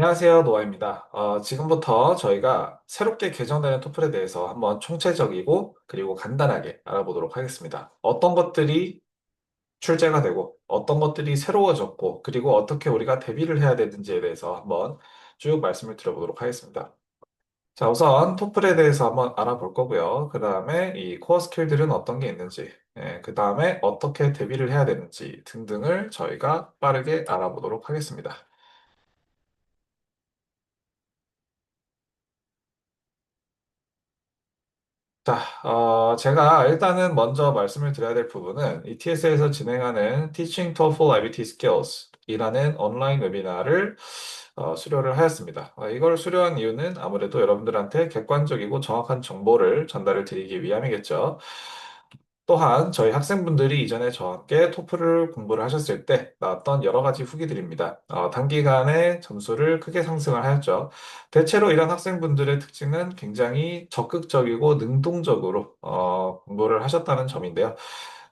안녕하세요, 노아입니다. 지금부터 저희가 새롭게 개정되는 토플에 대해서 한번 총체적이고 그리고 간단하게 알아보도록 하겠습니다. 어떤 것들이 출제가 되고 어떤 것들이 새로워졌고 그리고 어떻게 우리가 대비를 해야 되는지에 대해서 한번 쭉 말씀을 드려보도록 하겠습니다. 자, 우선 토플에 대해서 한번 알아볼 거고요. 그 다음에 이 코어 스킬들은 어떤 게 있는지, 그 다음에 어떻게 대비를 해야 되는지 등등을 저희가 빠르게 알아보도록 하겠습니다. 자, 제가 일단은 먼저 말씀을 드려야 될 부분은 ETS에서 진행하는 Teaching TOEFL IBT Skills 이라는 온라인 웨비나를 수료를 하였습니다. 이걸 수료한 이유는 아무래도 여러분들한테 객관적이고 정확한 정보를 전달을 드리기 위함이겠죠. 또한 저희 학생분들이 이전에 저와 함께 토플을 공부를 하셨을 때 나왔던 여러 가지 후기들입니다. 단기간에 점수를 크게 상승을 하였죠. 대체로 이런 학생분들의 특징은 굉장히 적극적이고 능동적으로 공부를 하셨다는 점인데요.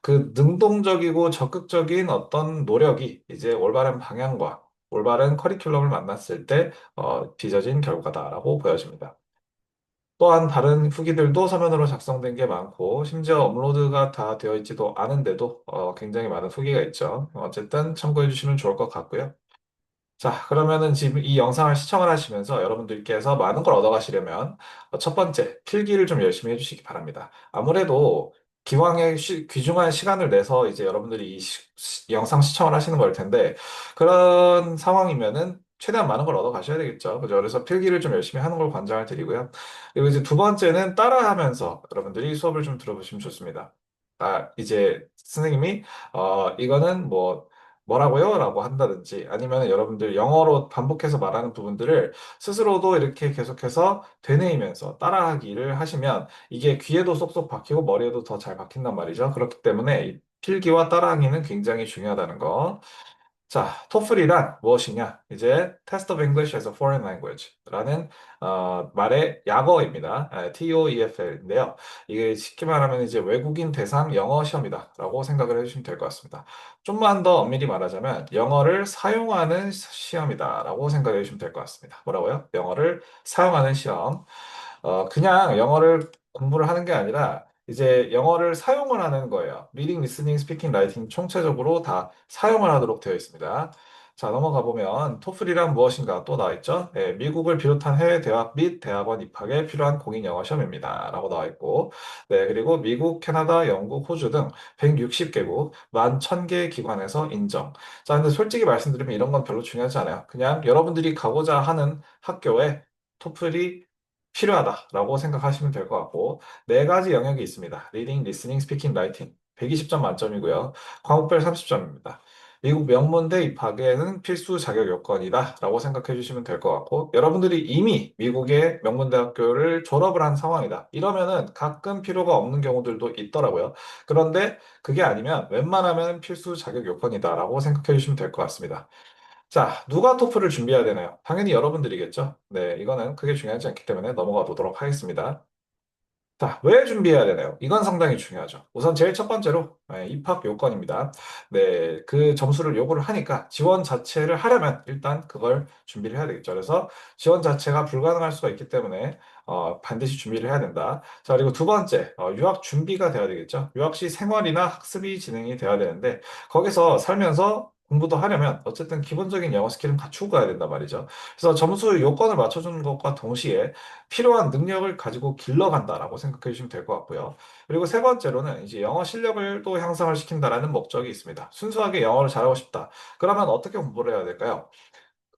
그 능동적이고 적극적인 어떤 노력이 이제 올바른 방향과 올바른 커리큘럼을 만났을 때 빚어진 결과다라고 보여집니다. 또한 다른 후기들도 서면으로 작성된 게 많고, 심지어 업로드가 다 되어 있지도 않은데도 굉장히 많은 후기가 있죠. 어쨌든 참고해 주시면 좋을 것 같고요. 자, 그러면은 지금 이 영상을 시청을 하시면서 여러분들께서 많은 걸 얻어가시려면 첫 번째, 필기를 좀 열심히 해주시기 바랍니다. 아무래도 기왕에 귀중한 시간을 내서 이제 여러분들이 영상 시청을 하시는 걸 텐데 그런 상황이면은 최대한 많은 걸 얻어가셔야 되겠죠. 그죠? 그래서 필기를 좀 열심히 하는 걸 권장을 드리고요. 그리고 이제 두 번째는 따라하면서 여러분들이 수업을 좀 들어보시면 좋습니다. 이제 선생님이 이거는 뭐라고요? 라고 한다든지 아니면 여러분들 영어로 반복해서 말하는 부분들을 스스로도 이렇게 계속해서 되뇌이면서 따라하기를 하시면 이게 귀에도 쏙쏙 박히고 머리에도 더 잘 박힌단 말이죠. 그렇기 때문에 이 필기와 따라하기는 굉장히 중요하다는 거. 자, 토플이란 무엇이냐? 이제 Test of English as a Foreign Language라는 말의 약어입니다. TOEFL인데요. 이게 쉽게 말하면 이제 외국인 대상 영어 시험이다라고 생각을 해주시면 될 것 같습니다. 좀만 더 엄밀히 말하자면 영어를 사용하는 시험이다라고 생각해 주시면 될 것 같습니다. 뭐라고요? 영어를 사용하는 시험. 그냥 영어를 공부를 하는 게 아니라 이제 영어를 사용을 하는 거예요. 리딩, 리스닝, 스피킹, 라이팅 총체적으로 다 사용을 하도록 되어 있습니다. 자, 넘어가 보면 토플이란 무엇인가 또 나와 있죠. 미국을 비롯한 해외 대학 및 대학원 입학에 필요한 공인 영어 시험입니다. 라고 나와 있고, 네, 그리고 미국, 캐나다, 영국, 호주 등 160개국, 10,000개 기관에서 인정. 자, 근데 솔직히 말씀드리면 이런 건 별로 중요하지 않아요. 그냥 여러분들이 가고자 하는 학교에 토플이 필요하다라고 생각하시면 될 것 같고, 네 가지 영역이 있습니다. 리딩, 리스닝, 스피킹, 라이팅. 120점 만점이고요. 과목별 30점입니다. 미국 명문대 입학에는 필수 자격 요건이다라고 생각해 주시면 될 것 같고, 여러분들이 이미 미국의 명문대학교를 졸업을 한 상황이다. 이러면은 가끔 필요가 없는 경우들도 있더라고요. 그런데 그게 아니면 웬만하면 필수 자격 요건이다라고 생각해 주시면 될 것 같습니다. 자, 누가 토플을 준비해야 되나요? 당연히 여러분들이겠죠? 네, 이거는 크게 중요하지 않기 때문에 넘어가 보도록 하겠습니다. 자, 왜 준비해야 되나요? 이건 상당히 중요하죠. 우선 제일 첫 번째로 입학 요건입니다. 네, 그 점수를 요구를 하니까 지원 자체를 하려면 일단 그걸 준비를 해야 되겠죠. 그래서 지원 자체가 불가능할 수가 있기 때문에 반드시 준비를 해야 된다. 자, 그리고 두 번째, 유학 준비가 돼야 되겠죠. 유학 시 생활이나 학습이 진행이 돼야 되는데 거기서 살면서 공부도 하려면 어쨌든 기본적인 영어 스킬은 갖추고 가야 된단 말이죠. 그래서 점수 요건을 맞춰주는 것과 동시에 필요한 능력을 가지고 길러간다라고 생각해 주시면 될 것 같고요. 그리고 세 번째로는 이제 영어 실력을 또 향상을 시킨다라는 목적이 있습니다. 순수하게 영어를 잘하고 싶다. 그러면 어떻게 공부를 해야 될까요?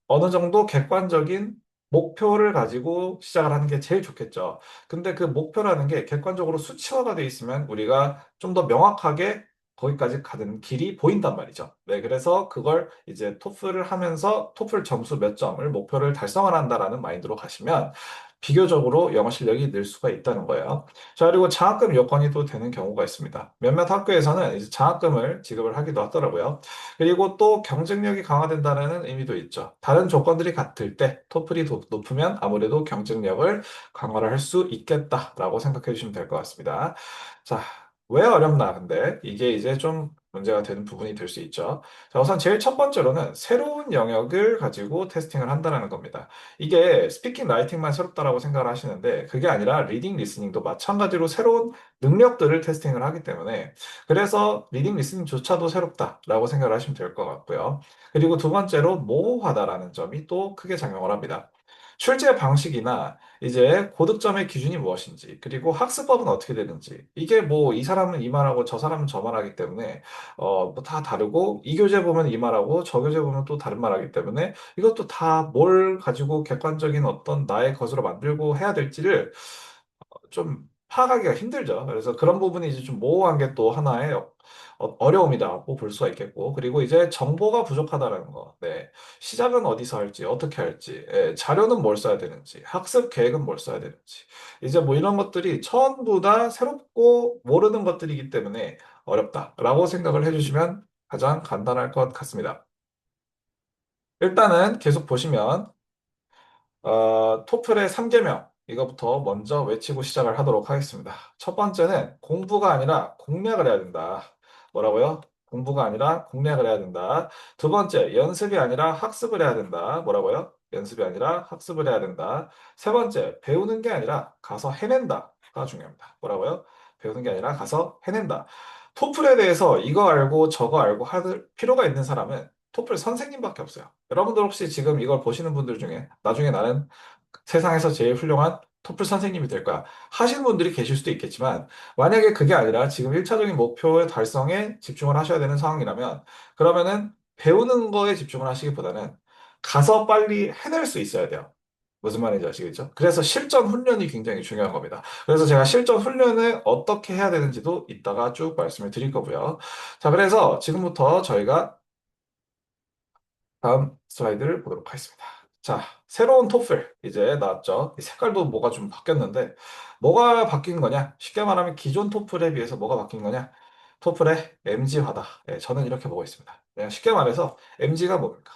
어느 정도 객관적인 목표를 가지고 시작을 하는 게 제일 좋겠죠. 근데 그 목표라는 게 객관적으로 수치화가 돼 있으면 우리가 좀 더 명확하게 거기까지 가는 길이 보인단 말이죠. 네, 그래서 그걸 이제 토플을 하면서 토플 점수 몇 점을 목표를 달성을 한다라는 마인드로 가시면 비교적으로 영어 실력이 늘 수가 있다는 거예요. 자, 그리고 장학금 요건이 또 되는 경우가 있습니다. 몇몇 학교에서는 이제 장학금을 지급을 하기도 하더라고요. 그리고 또 경쟁력이 강화된다는 의미도 있죠. 다른 조건들이 같을 때 토플이 높으면 아무래도 경쟁력을 강화를 할 수 있겠다라고 생각해 주시면 될 것 같습니다. 자, 왜 어렵나? 근데 이게 이제 좀 문제가 되는 부분이 될 수 있죠. 자, 우선 제일 첫 번째로는 새로운 영역을 가지고 테스팅을 한다는 겁니다. 이게 스피킹, 라이팅만 새롭다라고 생각을 하시는데 그게 아니라 리딩, 리스닝도 마찬가지로 새로운 능력들을 테스팅을 하기 때문에 그래서 리딩, 리스닝조차도 새롭다라고 생각을 하시면 될 것 같고요. 그리고 두 번째로 모호하다라는 점이 또 크게 작용을 합니다. 출제 방식이나 이제 고득점의 기준이 무엇인지, 그리고 학습법은 어떻게 되는지, 이게 뭐 이 사람은 이 말하고 저 사람은 저 말하기 때문에 뭐 다 다르고 이 교재 보면 이 말하고 저 교재 보면 또 다른 말하기 때문에 이것도 다 뭘 가지고 객관적인 어떤 나의 것으로 만들고 해야 될지를 좀 파악하기가 힘들죠. 그래서 그런 부분이 이제 좀 모호한 게 또 하나의 어려움이라고 볼 수가 있겠고, 그리고 이제 정보가 부족하다라는 거. 네. 시작은 어디서 할지, 어떻게 할지, 자료는 뭘 써야 되는지, 학습 계획은 뭘 써야 되는지. 이제 뭐 이런 것들이 전부 다 새롭고 모르는 것들이기 때문에 어렵다라고 생각을 해주시면 가장 간단할 것 같습니다. 일단은 계속 보시면 토플의 3계명, 이거부터 먼저 외치고 시작을 하도록 하겠습니다. 첫 번째는 공부가 아니라 공략을 해야 된다. 뭐라고요? 공부가 아니라 공략을 해야 된다. 두 번째, 연습이 아니라 학습을 해야 된다. 뭐라고요? 연습이 아니라 학습을 해야 된다. 세 번째, 배우는 게 아니라 가서 해낸다가 중요합니다. 뭐라고요? 배우는 게 아니라 가서 해낸다. 토플에 대해서 이거 알고 저거 알고 할 필요가 있는 사람은 토플 선생님밖에 없어요. 여러분들 혹시 지금 이걸 보시는 분들 중에 나중에 나는 세상에서 제일 훌륭한 토플 선생님이 될 거야. 하시는 분들이 계실 수도 있겠지만, 만약에 그게 아니라 지금 1차적인 목표의 달성에 집중을 하셔야 되는 상황이라면, 그러면은 배우는 거에 집중을 하시기보다는 가서 빨리 해낼 수 있어야 돼요. 무슨 말인지 아시겠죠? 그래서 실전 훈련이 굉장히 중요한 겁니다. 그래서 제가 실전 훈련을 어떻게 해야 되는지도 이따가 쭉 말씀을 드릴 거고요. 자, 그래서 지금부터 저희가 다음 슬라이드를 보도록 하겠습니다. 자, 새로운 토플 이제 나왔죠. 이 색깔도 뭐가 좀 바뀌었는데 뭐가 바뀐 거냐? 쉽게 말하면 기존 토플에 비해서 뭐가 바뀐 거냐? 토플의 MG화다. 예, 저는 이렇게 보고 있습니다. 그냥 쉽게 말해서 MG가 뭡니까?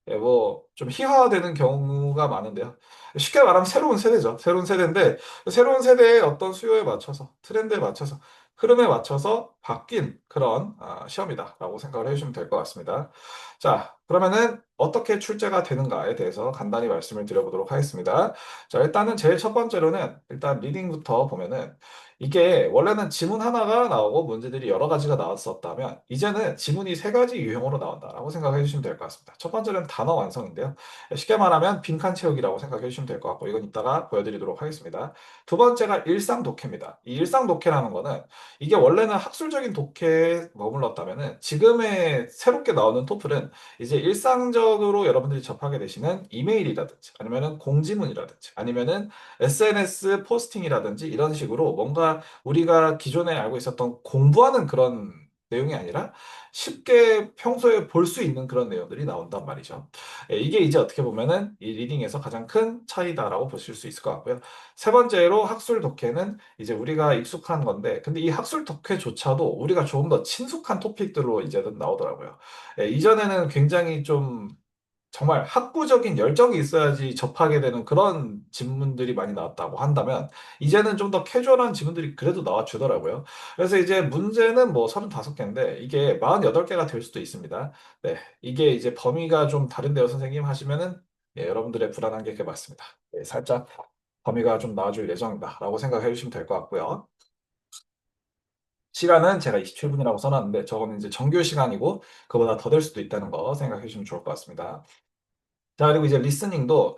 예, 뭐좀 희화화되는 경우가 많은데요. 쉽게 말하면 새로운 세대죠. 새로운 세대인데 새로운 세대의 어떤 수요에 맞춰서 트렌드에 맞춰서 흐름에 맞춰서 바뀐 그런 시험이다라고 생각을 해주시면 될 것 같습니다. 자, 그러면은 어떻게 출제가 되는가에 대해서 간단히 말씀을 드려보도록 하겠습니다. 자, 일단은 제일 첫 번째로는 일단 리딩부터 보면은 이게 원래는 지문 하나가 나오고 문제들이 여러 가지가 나왔었다면 이제는 지문이 세 가지 유형으로 나온다라고 생각해 주시면 될 것 같습니다. 첫 번째는 단어 완성인데요. 쉽게 말하면 빈칸 채우기라고 생각해 주시면 될 것 같고 이건 이따가 보여드리도록 하겠습니다. 두 번째가 일상 독해입니다. 이 일상 독해라는 거는 이게 원래는 학술적인 독해에 머물렀다면은 지금의 새롭게 나오는 토플은 이제 일상적으로 여러분들이 접하게 되시는 이메일이라든지 아니면은 공지문이라든지 아니면은 SNS 포스팅이라든지 이런 식으로 뭔가 우리가 기존에 알고 있었던 공부하는 그런 내용이 아니라 쉽게 평소에 볼 수 있는 그런 내용들이 나온단 말이죠. 이게 이제 어떻게 보면은 이 리딩에서 가장 큰 차이다라고 보실 수 있을 것 같고요. 세 번째로 학술 독해는 이제 우리가 익숙한 건데, 근데 이 학술 독해조차도 우리가 조금 더 친숙한 토픽들로 이제는 나오더라고요. 이전에는 굉장히 좀 정말 학구적인 열정이 있어야지 접하게 되는 그런 질문들이 많이 나왔다고 한다면, 이제는 좀 더 캐주얼한 질문들이 그래도 나와주더라고요. 그래서 이제 문제는 뭐 35개인데, 이게 48개가 될 수도 있습니다. 네. 이게 이제 범위가 좀 다른데요, 선생님 하시면은, 예, 여러분들의 불안한 게 그게 맞습니다. 예, 살짝 범위가 좀 나아질 예정이다라고 생각해 주시면 될 것 같고요. 시간은 제가 27분이라고 써놨는데 저거는 이제 정규 시간이고 그보다 더 될 수도 있다는 거 생각해 주시면 좋을 것 같습니다. 자, 그리고 이제 리스닝도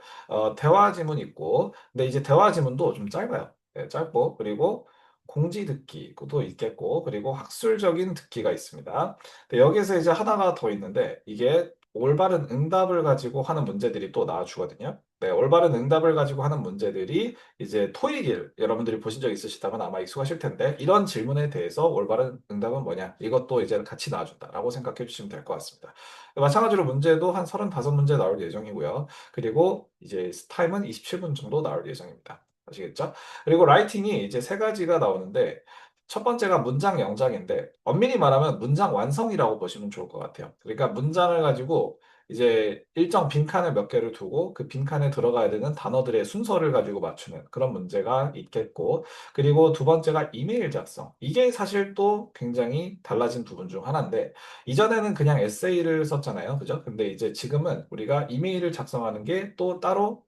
대화 지문 있고, 근데 이제 대화 지문도 좀 짧아요. 네, 짧고, 그리고 공지 듣기도 있겠고, 그리고 학술적인 듣기가 있습니다. 근데 여기서 이제 하나가 더 있는데, 이게 올바른 응답을 가지고 하는 문제들이 또 나와주거든요. 네, 올바른 응답을 가지고 하는 문제들이 이제 토익일 여러분들이 보신 적 있으시다면 아마 익숙하실 텐데, 이런 질문에 대해서 올바른 응답은 뭐냐? 이것도 이제 같이 나와준다라고 생각해 주시면 될 것 같습니다. 마찬가지로 문제도 한 35문제 나올 예정이고요. 그리고 이제 타임은 27분 정도 나올 예정입니다. 아시겠죠? 그리고 라이팅이 이제 세 가지가 나오는데 첫 번째가 문장 영작인데 엄밀히 말하면 문장 완성이라고 보시면 좋을 것 같아요. 그러니까 문장을 가지고 이제 일정 빈칸을 몇 개를 두고 그 빈칸에 들어가야 되는 단어들의 순서를 가지고 맞추는 그런 문제가 있겠고, 그리고 두 번째가 이메일 작성. 이게 사실 또 굉장히 달라진 부분 중 하나인데, 이전에는 그냥 에세이를 썼잖아요. 그죠? 근데 이제 지금은 우리가 이메일을 작성하는 게 또 따로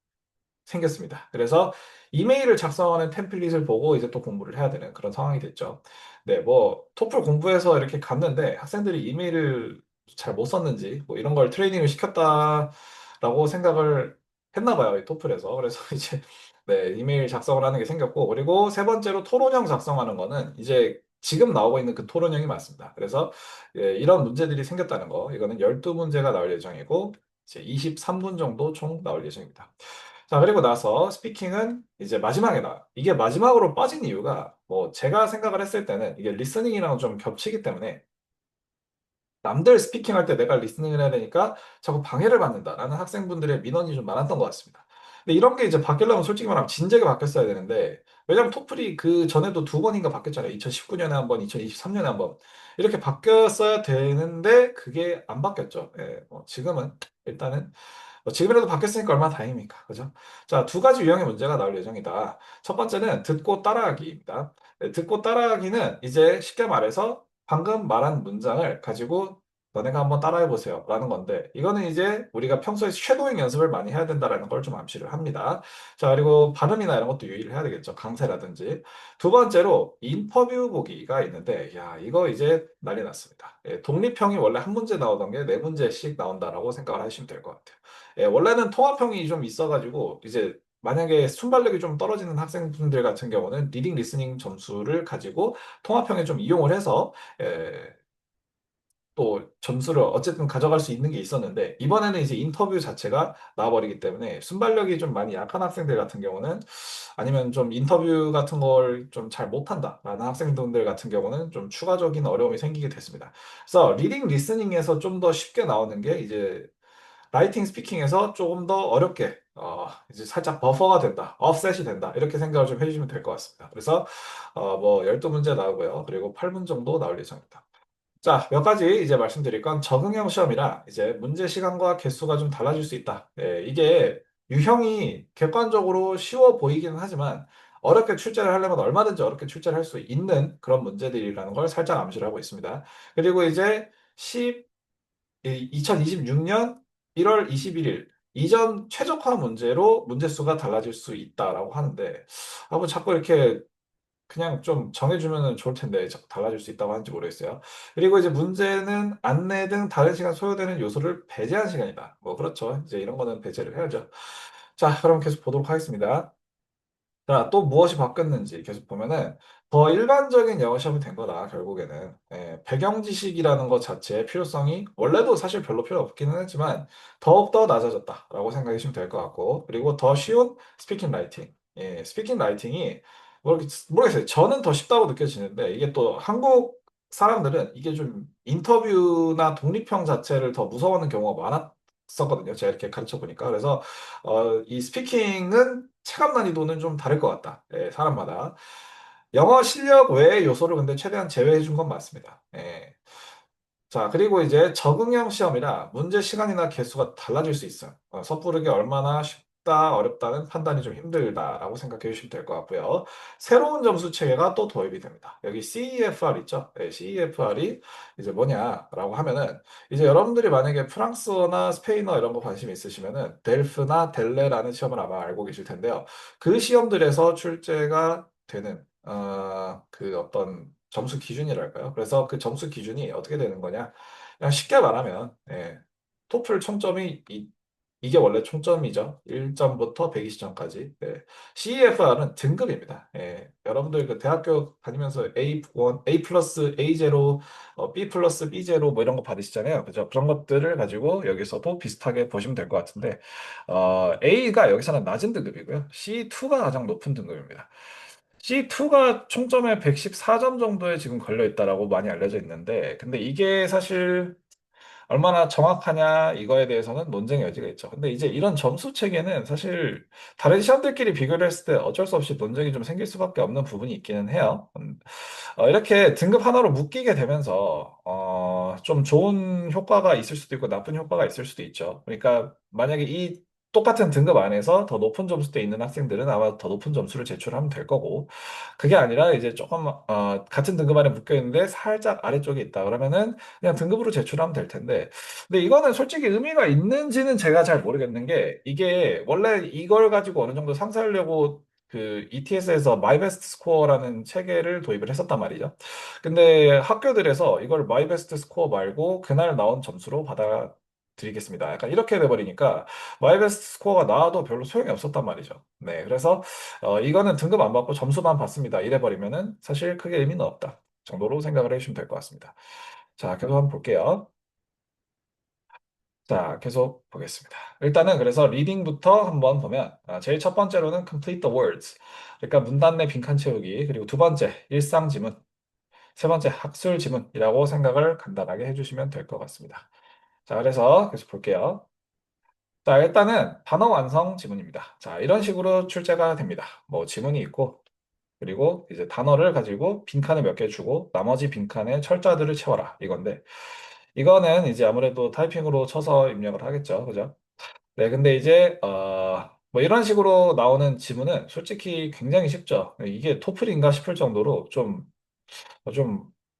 생겼습니다. 그래서 이메일을 작성하는 템플릿을 보고 이제 또 공부를 해야 되는 그런 상황이 됐죠. 네, 뭐 토플 공부해서 이렇게 갔는데 학생들이 이메일을 잘 못 썼는지 뭐 이런 걸 트레이닝을 시켰다라고 생각을 했나 봐요, 이 토플에서. 그래서 이제 네, 이메일 작성을 하는 게 생겼고, 그리고 세 번째로 토론형 작성하는 거는 이제 지금 나오고 있는 그 토론형이 맞습니다. 그래서 예, 이런 문제들이 생겼다는 거, 이거는 12문제가 나올 예정이고 이제 23분 정도 총 나올 예정입니다. 자, 그리고 나서 스피킹은 이제 마지막에 나와요. 이게 마지막으로 빠진 이유가 뭐 제가 생각을 했을 때는 이게 리스닝이랑 좀 겹치기 때문에 남들 스피킹할 때 내가 리스닝을 해야 되니까 자꾸 방해를 받는다라는 학생분들의 민원이 좀 많았던 것 같습니다. 근데 이런 게 이제 바뀌려면 솔직히 말하면 진작에 바뀌었어야 되는데, 왜냐면 토플이 그 전에도 두 번인가 바뀌었잖아요. 2019년에 한 번, 2023년에 한 번. 이렇게 바뀌었어야 되는데 그게 안 바뀌었죠. 예, 지금은 일단은 지금이라도 바뀌었으니까 얼마나 다행입니까? 그죠? 자, 두 가지 유형의 문제가 나올 예정이다. 첫 번째는 듣고 따라하기입니다. 네, 듣고 따라하기는 이제 쉽게 말해서 방금 말한 문장을 가지고 너네가 한번 따라해 보세요 라는 건데, 이거는 이제 우리가 평소에 쉐도잉 연습을 많이 해야 된다라는 걸 좀 암시를 합니다. 자, 그리고 발음이나 이런 것도 유의를 해야 되겠죠. 강세라든지. 두 번째로 인터뷰 보기가 있는데, 야, 이거 이제 난리 났습니다. 예, 독립형이 원래 한 문제 나오던 게 네 문제씩 나온다라고 생각을 하시면 될 것 같아요. 예, 원래는 통합형이 좀 있어가지고 이제 만약에 순발력이 좀 떨어지는 학생분들 같은 경우는 리딩 리스닝 점수를 가지고 통합형에 좀 이용을 해서 또 점수를 어쨌든 가져갈 수 있는 게 있었는데, 이번에는 이제 인터뷰 자체가 나와버리기 때문에 순발력이 좀 많이 약한 학생들 같은 경우는, 아니면 좀 인터뷰 같은 걸 좀 잘 못한다라는 학생들 같은 경우는 좀 추가적인 어려움이 생기게 됐습니다. 그래서 리딩 리스닝에서 좀 더 쉽게 나오는 게 이제 라이팅 스피킹에서 조금 더 어렵게 이제 살짝 버퍼가 된다, offset이 된다, 이렇게 생각을 좀 해주시면 될 것 같습니다. 그래서 뭐 12문제 나오고요. 그리고 8분 정도 나올 예정입니다. 자, 몇 가지 이제 말씀드릴 건, 적응형 시험이라 이제 문제 시간과 개수가 좀 달라질 수 있다. 예, 이게 유형이 객관적으로 쉬워 보이기는 하지만 어렵게 출제를 하려면 얼마든지 어렵게 출제를 할 수 있는 그런 문제들이라는 걸 살짝 암시를 하고 있습니다. 그리고 이제 2026년 1월 21일 이전 최적화 문제로 문제 수가 달라질 수 있다라고 하는데, 뭐 자꾸 이렇게 그냥 좀 정해주면 좋을 텐데 자꾸 달라질 수 있다고 하는지 모르겠어요. 그리고 이제 문제는 안내 등 다른 시간 소요되는 요소를 배제한 시간이다. 뭐 그렇죠. 이제 이런 거는 배제를 해야죠. 자, 그럼 계속 보도록 하겠습니다. 자, 또 무엇이 바뀌었는지 계속 보면은 더 일반적인 영어 시험이 된 거다, 결국에는. 예, 배경 지식이라는 것 자체의 필요성이 원래도 사실 별로 필요 없기는 했지만 더욱더 낮아졌다라고 생각하시면 될 것 같고, 그리고 더 쉬운 스피킹 라이팅. 예, 스피킹 라이팅이 모르겠어요. 저는 더 쉽다고 느껴지는데, 이게 또 한국 사람들은 이게 좀 인터뷰나 독립형 자체를 더 무서워하는 경우가 많았었거든요. 제가 이렇게 가르쳐 보니까. 그래서 이 스피킹은 체감 난이도는 좀 다를 것 같다. 예, 사람마다. 영어 실력 외의 요소를 근데 최대한 제외해 준 건 맞습니다. 예. 자, 그리고 이제 적응형 시험이라 문제 시간이나 개수가 달라질 수 있어요. 섣부르게 얼마나 쉽다, 어렵다는 판단이 좀 힘들다라고 생각해 주시면 될 것 같고요. 새로운 점수 체계가 또 도입이 됩니다. 여기 CEFR 있죠? 네, CEFR이 이제 뭐냐라고 하면은, 이제 여러분들이 만약에 프랑스어나 스페인어 이런 거 관심 있으시면은 델프나 델레라는 시험을 아마 알고 계실 텐데요. 그 시험들에서 출제가 되는 그 어떤 점수 기준이랄까요? 그래서 그 점수 기준이 어떻게 되는 거냐? 그냥 쉽게 말하면, 토플 총점이 이게 원래 총점이죠. 1점부터 120점까지. CEFR은 등급입니다. 여러분들 그 대학교 다니면서 A1, A 플러스 A0, B 플러스 B0 뭐 이런 거 받으시잖아요. 그죠? 그런 것들을 가지고 여기서도 비슷하게 보시면 될 것 같은데, A가 여기서는 낮은 등급이고요. C2가 가장 높은 등급입니다. C2가 총점에 114점 정도에 지금 걸려 있다라고 많이 알려져 있는데, 근데 이게 사실 얼마나 정확하냐 이거에 대해서는 논쟁의 여지가 있죠. 근데 이제 이런 점수 체계는 사실 다른 시험들끼리 비교를 했을 때 어쩔 수 없이 논쟁이 좀 생길 수밖에 없는 부분이 있기는 해요. 이렇게 등급 하나로 묶이게 되면서 좀 좋은 효과가 있을 수도 있고 나쁜 효과가 있을 수도 있죠. 그러니까 만약에 이 똑같은 등급 안에서 더 높은 점수대에 있는 학생들은 아마 더 높은 점수를 제출하면 될 거고 그게 아니라 이제 조금 같은 등급 안에 묶여 있는데 살짝 아래쪽에 있다 그러면은 그냥 등급으로 제출하면 될 텐데 근데 이거는 솔직히 의미가 있는지는 제가 잘 모르겠는 게 이게 원래 이걸 가지고 어느 정도 상쇄하려고 그 ETS에서 마이 베스트 스코어라는 체계를 도입을 했었단 말이죠. 근데 학교들에서 이걸 마이 베스트 스코어 말고 그날 나온 점수로 받아들이겠습니다. 약간 이렇게 돼버리니까 마이 베스트 스코어가 나와도 별로 소용이 없었단 말이죠. 네, 그래서 이거는 등급 안 받고 점수만 받습니다. 이래버리면은 사실 크게 의미는 없다 정도로 생각을 해주시면 될 것 같습니다. 자, 계속 한번 볼게요. 자, 계속 보겠습니다. 일단은 그래서 리딩부터 한번 보면 제일 첫 번째로는 complete the words. 그러니까 문단 내 빈칸 채우기. 그리고 두 번째 일상 지문. 세 번째 학술 지문이라고 생각을 간단하게 해주시면 될 것 같습니다. 자, 그래서 계속 볼게요. 자, 일단은 단어 완성 지문입니다. 자, 이런 식으로 출제가 됩니다. 뭐 지문이 있고 그리고 이제 단어를 가지고 빈칸을 몇 개 주고 나머지 빈칸에 철자들을 채워라 이건데 이거는 이제 아무래도 타이핑으로 쳐서 입력을 하겠죠. 그죠? 네, 근데 이제 뭐 이런 식으로 나오는 지문은 솔직히 굉장히 쉽죠. 이게 토플인가 싶을 정도로 좀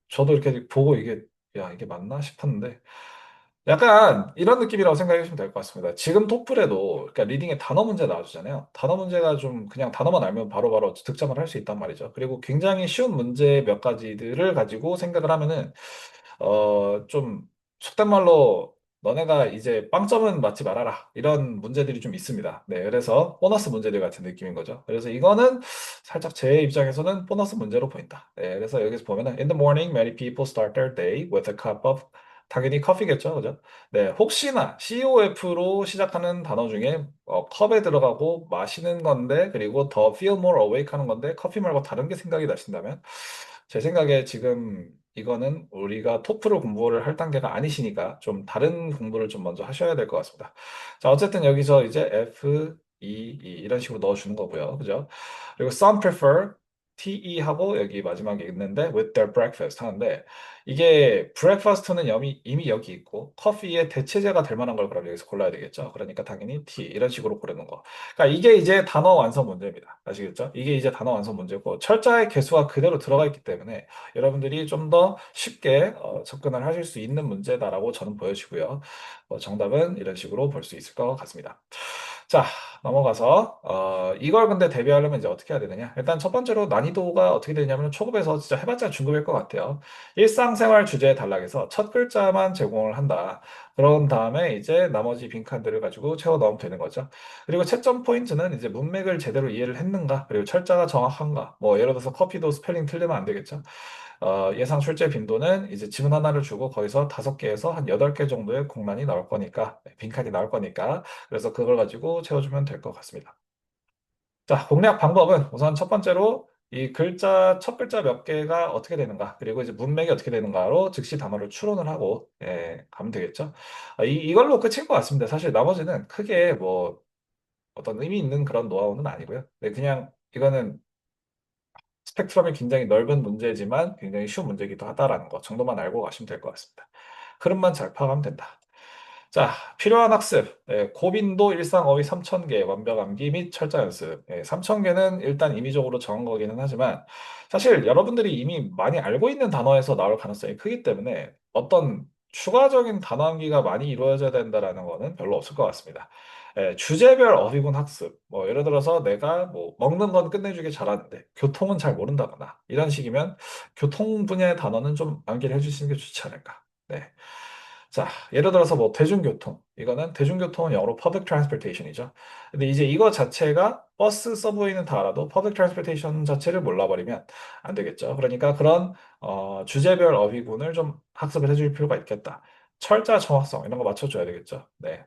저도 이렇게 보고 이게 야 이게 맞나 싶었는데 약간 이런 느낌이라고 생각해 주시면 될 것 같습니다. 지금 토플에도 그러니까 리딩에 단어 문제 나와주잖아요. 단어 문제가 좀 그냥 단어만 알면 바로바로 득점을 할 수 있단 말이죠. 그리고 굉장히 쉬운 문제 몇 가지들을 가지고 생각을 하면은 좀 속된 말로 너네가 이제 빵점은 맞지 말아라. 이런 문제들이 좀 있습니다. 네, 그래서 보너스 문제들 같은 느낌인 거죠. 그래서 이거는 살짝 제 입장에서는 보너스 문제로 보인다. 네, 그래서 여기서 보면은 In the morning, many people start their day with a cup of 당연히 커피겠죠, 그죠? 네, 혹시나 COF로 시작하는 단어 중에 컵에 들어가고 마시는 건데 그리고 더 feel more awake 하는 건데 커피 말고 다른 게 생각이 나신다면 제 생각에 지금 이거는 우리가 토플을 공부를 할 단계가 아니시니까 좀 다른 공부를 좀 먼저 하셔야 될 것 같습니다. 자, 어쨌든 여기서 이제 F, 이런 식으로 넣어주는 거고요. 그죠? 그리고 some prefer TE 하고 여기 마지막에 있는데 with their breakfast 하는데 이게 breakfast는 이미 여기 있고 커피의 대체제가 될 만한 걸 그럼 여기서 골라야 되겠죠. 그러니까 당연히 T 이런 식으로 고르는 거. 그러니까 이게 이제 단어 완성 문제입니다. 아시겠죠? 이게 이제 단어 완성 문제고 철자의 개수가 그대로 들어가 있기 때문에 여러분들이 좀 더 쉽게 접근을 하실 수 있는 문제다라고 저는 보여지고요. 정답은 이런 식으로 볼 수 있을 것 같습니다. 자, 넘어가서 이걸 근데 대비하려면 이제 어떻게 해야 되느냐? 일단 첫 번째로 난이도가 어떻게 되냐면 초급에서 진짜 해봤자 중급일 것 같아요. 일상생활 주제에 단락에서 첫 글자만 제공을 한다. 그런 다음에 이제 나머지 빈칸들을 가지고 채워 넣으면 되는 거죠. 그리고 채점 포인트는 이제 문맥을 제대로 이해를 했는가, 그리고 철자가 정확한가. 뭐 예를 들어서 커피도 스펠링 틀리면 안 되겠죠. 예상 출제 빈도는 이제 지문 하나를 주고 거기서 5개에서 한 8개 정도의 공란이 나올 거니까, 네, 빈칸이 나올 거니까, 그래서 그걸 가지고 채워주면 될 것 같습니다. 자, 공략 방법은 우선 첫 번째로 이 글자, 첫 글자 몇 개가 어떻게 되는가, 그리고 이제 문맥이 어떻게 되는가로 즉시 단어를 추론을 하고, 가면 되겠죠. 이걸로 끝인 것 같습니다. 사실 나머지는 크게 뭐 어떤 의미 있는 그런 노하우는 아니고요. 네, 그냥 이거는 스펙트럼이 굉장히 넓은 문제지만 굉장히 쉬운 문제이기도 하다라는 것 정도만 알고 가시면 될 것 같습니다. 흐름만 잘 파악하면 된다. 자, 필요한 학습. 고빈도 일상 어휘 3,000개, 완벽 암기 및 철자 연습. 3,000개는 일단 임의적으로 정한 거기는 하지만 사실 여러분들이 이미 많이 알고 있는 단어에서 나올 가능성이 크기 때문에 어떤 추가적인 단어 암기가 많이 이루어져야 된다라는 거는 별로 없을 것 같습니다. 주제별 어휘군 학습. 뭐 예를 들어서 내가 뭐 먹는 건 끝내주기 잘하는데 교통은 잘 모른다거나 이런 식이면 교통 분야의 단어는 좀 암기를 해주시는 게 좋지 않을까. 네. 자, 예를 들어서 뭐 대중교통. 이거는 대중교통은 영어로 public transportation이죠. 근데 이제 이거 자체가 버스, 서브웨이는 다 알아도 public transportation 자체를 몰라버리면 안 되겠죠. 그러니까 그런 주제별 어휘군을 좀 학습을 해줄 필요가 있겠다. 철자 정확성 이런 거 맞춰줘야 되겠죠. 네.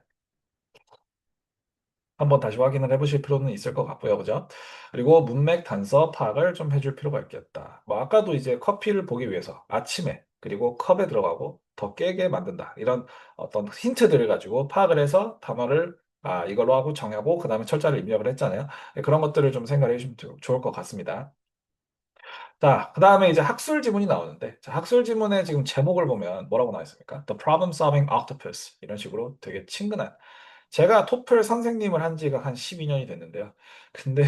한번 다시 확인을 해보실 필요는 있을 것 같고요. 그죠? 그리고 문맥 단서 파악을 좀 해줄 필요가 있겠다. 뭐 아까도 이제 커피를 보기 위해서 아침에 그리고 컵에 들어가고 더 깨게 만든다. 이런 어떤 힌트들을 가지고 파악을 해서 단어를 이걸로 하고 정하고 그 다음에 철자를 입력을 했잖아요. 네, 그런 것들을 좀 생각해 주시면 좋을 것 같습니다. 자, 그 다음에 이제 학술 지문이 나오는데, 자, 학술 지문의 지금 제목을 보면 뭐라고 나와 있습니까? The Problem Solving Octopus. 이런 식으로 되게 친근한. 제가 토플 선생님을 한 지가 한 12년이 됐는데요. 근데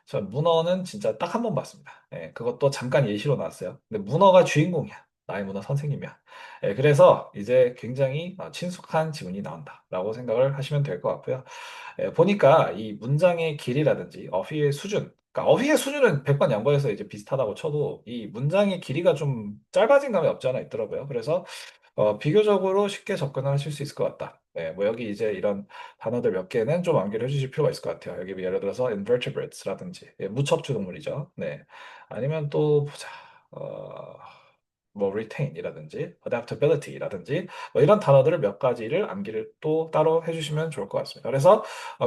전 문어는 진짜 딱 한 번 봤습니다. 예, 그것도 잠깐 예시로 나왔어요. 근데 문어가 주인공이야. 나의 문어 선생님이야. 예, 그래서 이제 굉장히 친숙한 지문이 나온다라고 생각을 하시면 될 것 같고요. 예, 보니까 이 문장의 길이라든지 어휘의 수준, 그러니까 어휘의 수준은 백번 양보해서 이제 비슷하다고 쳐도 이 문장의 길이가 좀 짧아진 감이 없지 않아 있더라고요. 그래서 비교적으로 쉽게 접근을 하실 수 있을 것 같다. 네, 뭐 여기 이제 이런 단어들 몇 개는 좀 암기를 해주실 필요가 있을 것 같아요. 여기 뭐 예를 들어서 invertebrates라든지 무척추 동물이죠. 네, 아니면 또 보자. 어, 뭐 retain이라든지 adaptability라든지 뭐 이런 단어들을 몇 가지를 암기를 또 따로 해주시면 좋을 것 같습니다. 그래서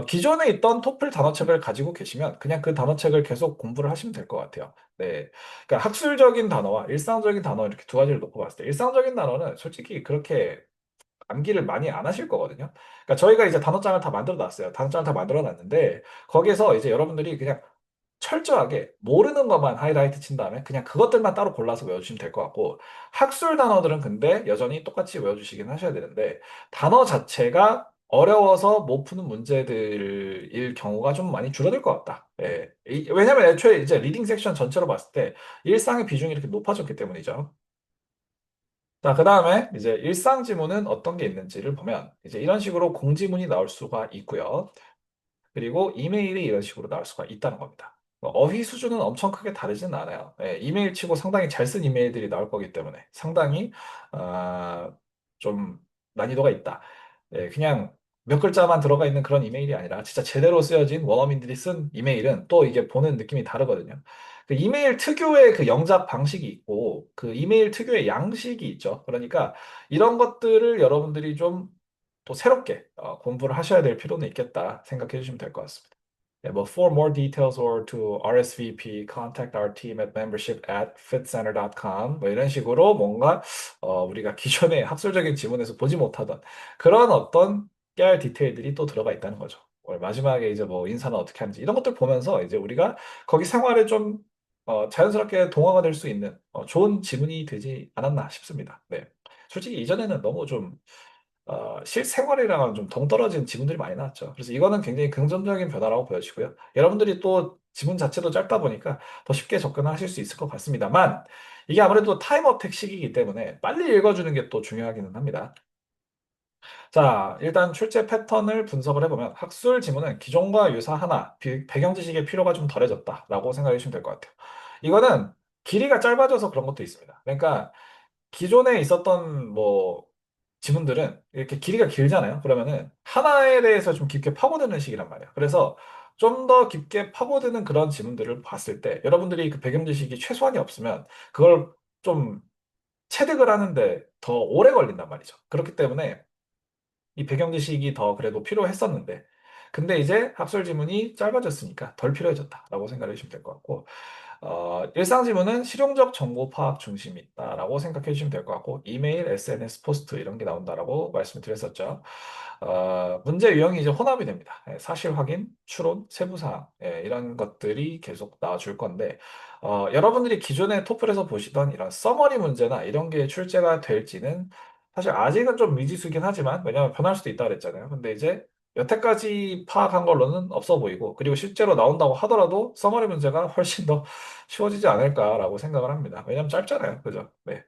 기존에 있던 토플 단어책을 가지고 계시면 그냥 그 단어책을 계속 공부를 하시면 될 것 같아요. 네, 그러니까 학술적인 단어와 일상적인 단어 이렇게 두 가지를 놓고 봤을 때 일상적인 단어는 솔직히 그렇게 암기를 많이 안 하실 거거든요. 그러니까 저희가 이제 단어장을 다 만들어 놨어요. 단어장을 다 만들어 놨는데 거기서 이제 여러분들이 그냥 철저하게 모르는 것만 하이라이트 친 다음에 그냥 그것들만 따로 골라서 외워주시면 될 것 같고 학술 단어들은 근데 여전히 똑같이 외워주시긴 하셔야 되는데 단어 자체가 어려워서 못 푸는 문제들일 경우가 좀 많이 줄어들 것 같다. 예. 왜냐면 애초에 이제 리딩 섹션 전체로 봤을 때 일상의 비중이 이렇게 높아졌기 때문이죠. 자, 그 다음에 이제 일상 지문은 어떤 게 있는지를 보면 이제 이런 식으로 공지문이 나올 수가 있고요. 그리고 이메일이 이런 식으로 나올 수가 있다는 겁니다. 뭐 어휘 수준은 엄청 크게 다르진 않아요. 예, 이메일 치고 상당히 잘 쓴 이메일들이 나올 거기 때문에 상당히 좀 난이도가 있다. 예, 그냥 몇 글자만 들어가 있는 그런 이메일이 아니라 진짜 제대로 쓰여진 원어민들이 쓴 이메일은 또 이게 보는 느낌이 다르거든요. 그 이메일 특유의 그 영작 방식이 있고 그 이메일 특유의 양식이 있죠. 그러니까 이런 것들을 여러분들이 좀 또 새롭게 공부를 하셔야 될 필요는 있겠다 생각해 주시면 될 것 같습니다. 네, 뭐 for more details or to RSVP, contact our team at membership at fitcenter.com 뭐 이런 식으로 뭔가 우리가 기존의 학술적인 지문에서 보지 못하던 그런 어떤 깨알 디테일들이 또 들어가 있다는 거죠. 마지막에 이제 뭐 인사는 어떻게 하는지 이런 것들 보면서 이제 우리가 거기 생활에 좀 자연스럽게 동화가 될 수 있는 좋은 지문이 되지 않았나 싶습니다. 네. 솔직히 이전에는 너무 좀 실생활이랑은 좀 동떨어진 지문들이 많이 나왔죠. 그래서 이거는 굉장히 긍정적인 변화라고 보여지고요. 여러분들이 또 지문 자체도 짧다 보니까 더 쉽게 접근하실 수 있을 것 같습니다만, 이게 아무래도 타임 어택 시기이기 때문에 빨리 읽어주는 게 또 중요하기는 합니다. 자, 일단 출제 패턴을 분석을 해보면 학술 지문은 기존과 유사하나 배경 지식의 필요가 좀 덜해졌다라고 생각해 주시면 될 것 같아요. 이거는 길이가 짧아져서 그런 것도 있습니다. 그러니까 기존에 있었던 뭐 지문들은 이렇게 길이가 길잖아요. 그러면은 하나에 대해서 좀 깊게 파고드는 식이란 말이에요. 그래서 좀 더 깊게 파고드는 그런 지문들을 봤을 때 여러분들이 그 배경 지식이 최소한이 없으면 그걸 좀 체득을 하는데 더 오래 걸린단 말이죠. 그렇기 때문에 이 배경 지식이 더 그래도 필요했었는데 근데 이제 학술 지문이 짧아졌으니까 덜 필요해졌다라고 생각을 해주시면 될 것 같고 일상 지문은 실용적 정보 파악 중심이 있다라고 생각해 주시면 될 것 같고, 이메일, SNS 포스트 이런 게 나온다라고 말씀을 드렸었죠. 문제 유형이 이제 혼합이 됩니다. 예, 사실 확인, 추론, 세부사항, 이런 것들이 계속 나와줄 건데, 여러분들이 기존에 토플에서 보시던 이런 서머리 문제나 이런 게 출제가 될지는 사실 아직은 좀 미지수긴 하지만, 왜냐하면 변할 수도 있다 그랬잖아요. 근데 이제 여태까지 파악한 걸로는 없어 보이고, 그리고 실제로 나온다고 하더라도 서머리 문제가 훨씬 더 쉬워지지 않을까라고 생각을 합니다. 왜냐면 짧잖아요. 그죠? 네.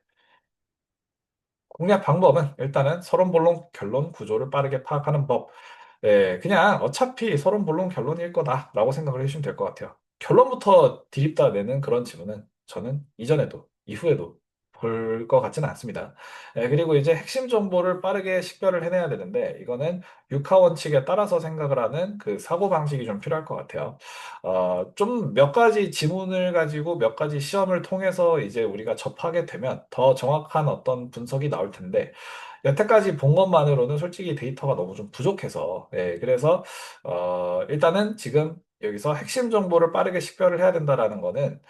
공략 방법은 일단은 서론, 본론, 결론, 구조를 빠르게 파악하는 법. 네, 그냥 어차피 서론, 본론, 결론일 거다라고 생각을 해주시면 될 것 같아요. 결론부터 디립다 내는 그런 지문은 저는 이전에도 이후에도 볼 것 같지는 않습니다. 네, 그리고 이제 핵심 정보를 빠르게 식별을 해내야 되는데 이거는 육하 원칙에 따라서 생각을 하는 그 사고 방식이 좀 필요할 것 같아요. 좀 몇 가지 지문을 가지고 몇 가지 시험을 통해서 이제 우리가 접하게 되면 더 정확한 어떤 분석이 나올 텐데, 여태까지 본 것만으로는 솔직히 데이터가 너무 좀 부족해서, 그래서, 일단은 지금 여기서 핵심 정보를 빠르게 식별을 해야 된다라는 거는,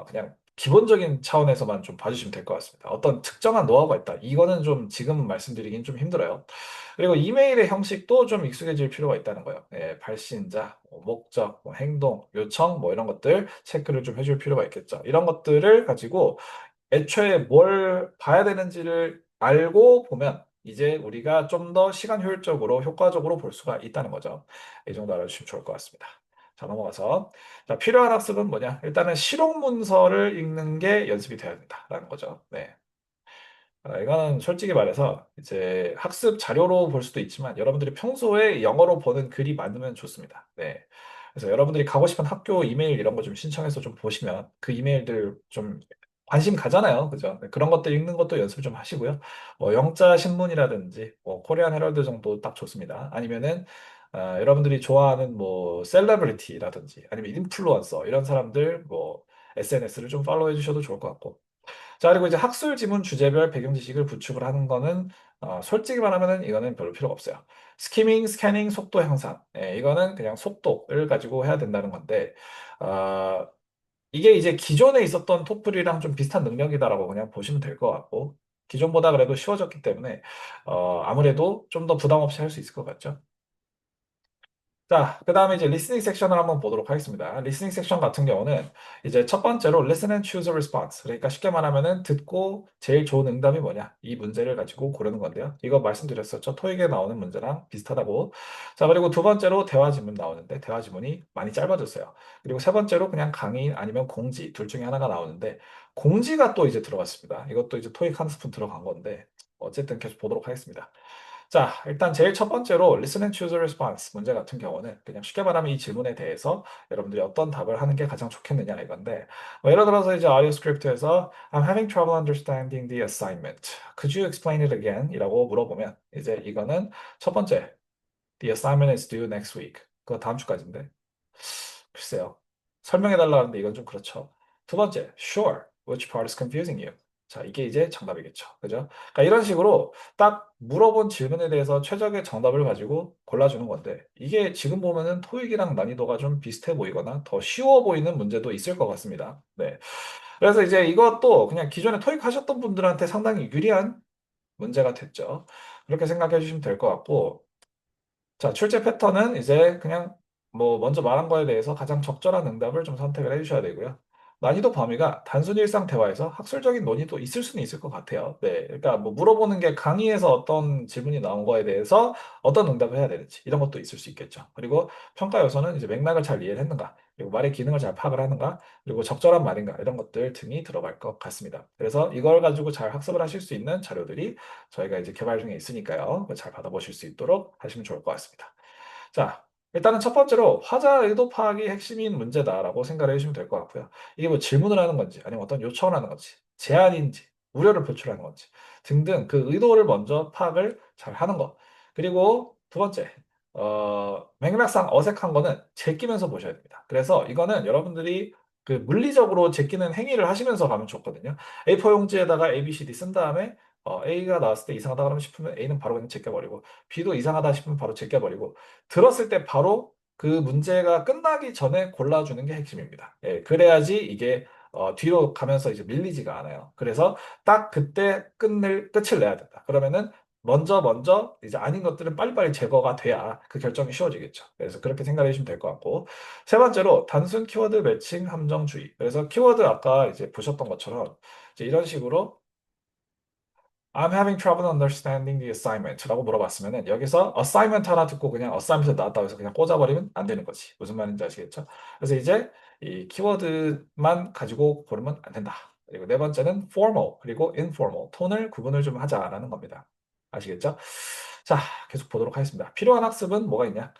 그냥 기본적인 차원에서만 좀 봐주시면 될 것 같습니다. 어떤 특정한 노하우가 있다. 이거는 좀 지금 말씀드리긴 좀 힘들어요. 그리고 이메일의 형식도 좀 익숙해질 필요가 있다는 거예요. 예, 발신자, 뭐 목적, 뭐 행동, 요청, 뭐 이런 것들 체크를 좀 해줄 필요가 있겠죠. 이런 것들을 가지고 애초에 뭘 봐야 되는지를 알고 보면 이제 우리가 좀 더 시간 효율적으로 효과적으로 볼 수가 있다는 거죠. 이 정도 알아주시면 좋을 것 같습니다. 자, 넘어가서. 자, 필요한 학습은 뭐냐? 일단은 실용 문서를 읽는 게 연습이 돼야 된다라는 거죠. 네. 이거는 솔직히 말해서 이제 학습 자료로 볼 수도 있지만 여러분들이 평소에 영어로 보는 글이 많으면 좋습니다. 네. 그래서 여러분들이 가고 싶은 학교 이메일 이런 거 좀 신청해서 좀 보시면 그 이메일들 좀 관심 가잖아요. 그죠? 네, 그런 것들 읽는 것도 연습 좀 하시고요. 뭐 영자 신문이라든지 뭐 코리안 헤럴드 정도 딱 좋습니다. 아니면은 여러분들이 좋아하는 뭐 셀러브리티라든지 아니면 인플루언서 이런 사람들 뭐 SNS를 좀 팔로우해 주셔도 좋을 것 같고 자, 그리고 이제 학술 지문 주제별 배경 지식을 구축을 하는 거는 솔직히 말하면은 이거는 별로 필요가 없어요. 스키밍, 스캐닝, 속도 향상. 예, 이거는 그냥 속도를 가지고 해야 된다는 건데 어, 이게 이제 기존에 있었던 토플이랑 좀 비슷한 능력이다라고 그냥 보시면 될 것 같고 기존보다 그래도 쉬워졌기 때문에 아무래도 좀 더 부담 없이 할 수 있을 것 같죠. 자, 그 다음에 이제 리스닝 섹션을 한번 보도록 하겠습니다. 리스닝 섹션 같은 경우는 이제 첫 번째로 listen and choose a response. 그러니까 쉽게 말하면은 듣고 제일 좋은 응답이 뭐냐. 이 문제를 가지고 고르는 건데요. 이거 말씀드렸었죠. 토익에 나오는 문제랑 비슷하다고. 자, 그리고 두 번째로 대화 지문 나오는데 대화 지문이 많이 짧아졌어요. 그리고 세 번째로 그냥 강의 아니면 공지 둘 중에 하나가 나오는데 공지가 또 이제 들어갔습니다. 이것도 이제 토익 한 스푼 들어간 건데 어쨌든 계속 보도록 하겠습니다. 자, 일단 제일 첫 번째로 listen and choose a response 문제 같은 경우는 그냥 쉽게 말하면 이 질문에 대해서 여러분들이 어떤 답을 하는 게 가장 좋겠느냐 이건데 뭐 예를 들어서 이제 audio script에서 I'm having trouble understanding the assignment. Could you explain it again? 이라고 물어보면 이제 이거는 첫 번째 The assignment is due next week. 그거 다음 주까지인데 글쎄요. 설명해 달라는데 이건 좀 그렇죠. 두 번째, sure. Which part is confusing you? 자, 이게 이제 정답이겠죠. 그죠? 그러니까 이런 식으로 딱 물어본 질문에 대해서 최적의 정답을 가지고 골라주는 건데, 이게 지금 보면은 토익이랑 난이도가 좀 비슷해 보이거나 더 쉬워 보이는 문제도 있을 것 같습니다. 네. 그래서 이제 이것도 그냥 기존에 토익 하셨던 분들한테 상당히 유리한 문제가 됐죠. 그렇게 생각해 주시면 될 것 같고, 자, 출제 패턴은 이제 그냥 뭐 먼저 말한 거에 대해서 가장 적절한 응답을 좀 선택을 해주셔야 되고요. 난이도 범위가 단순 일상 대화에서 학술적인 논의도 있을 수는 있을 것 같아요. 네, 그러니까 뭐 물어보는 게 강의에서 어떤 질문이 나온 거에 대해서 어떤 응답을 해야 되는지 이런 것도 있을 수 있겠죠. 그리고 평가 요소는 이제 맥락을 잘 이해를 했는가, 그리고 말의 기능을 잘 파악을 하는가, 그리고 적절한 말인가 이런 것들 등이 들어갈 것 같습니다. 그래서 이걸 가지고 잘 학습을 하실 수 있는 자료들이 저희가 이제 개발 중에 있으니까요. 잘 받아보실 수 있도록 하시면 좋을 것 같습니다. 자, 일단은 첫 번째로 화자 의도 파악이 핵심인 문제다라고 생각을 해주시면 될 것 같고요. 이게 뭐 질문을 하는 건지 아니면 어떤 요청을 하는 건지 제안인지 우려를 표출하는 건지 등등 그 의도를 먼저 파악을 잘 하는 것. 그리고 두 번째, 맥락상 어색한 거는 제끼면서 보셔야 됩니다. 그래서 이거는 여러분들이 그 물리적으로 제끼는 행위를 하시면서 가면 좋거든요. A4 용지에다가 A, B, C, D 쓴 다음에 A가 나왔을 때 이상하다 그러면 싶으면 A는 바로 그냥 제껴버리고 B도 이상하다 싶으면 바로 제껴버리고 들었을 때 바로 그 문제가 끝나기 전에 골라주는 게 핵심입니다. 예, 그래야지 이게 뒤로 가면서 이제 밀리지가 않아요. 그래서 딱 그때 끝을 내야 된다. 그러면은 먼저 이제 아닌 것들은 빨리빨리 제거가 돼야 그 결정이 쉬워지겠죠. 그래서 그렇게 생각해 주시면 될 것 같고 세 번째로 단순 키워드 매칭 함정주의. 그래서 키워드 아까 이제 보셨던 것처럼 이제 이런 식으로 I'm having trouble understanding the assignment라고 물어봤으면은 여기서 assignment 하나 듣고 그냥 assignment 나왔다고 해서 그냥 꽂아버리면 안 되는 거지. 무슨 말인지 아시겠죠? 그래서 이제 이 키워드만 가지고 고르면 안 된다. 그리고 네 번째는 formal 그리고 informal 톤을 구분을 좀 하자라는 겁니다. 아시겠죠? 자, 계속 보도록 하겠습니다. 필요한 학습은 뭐가 있냐?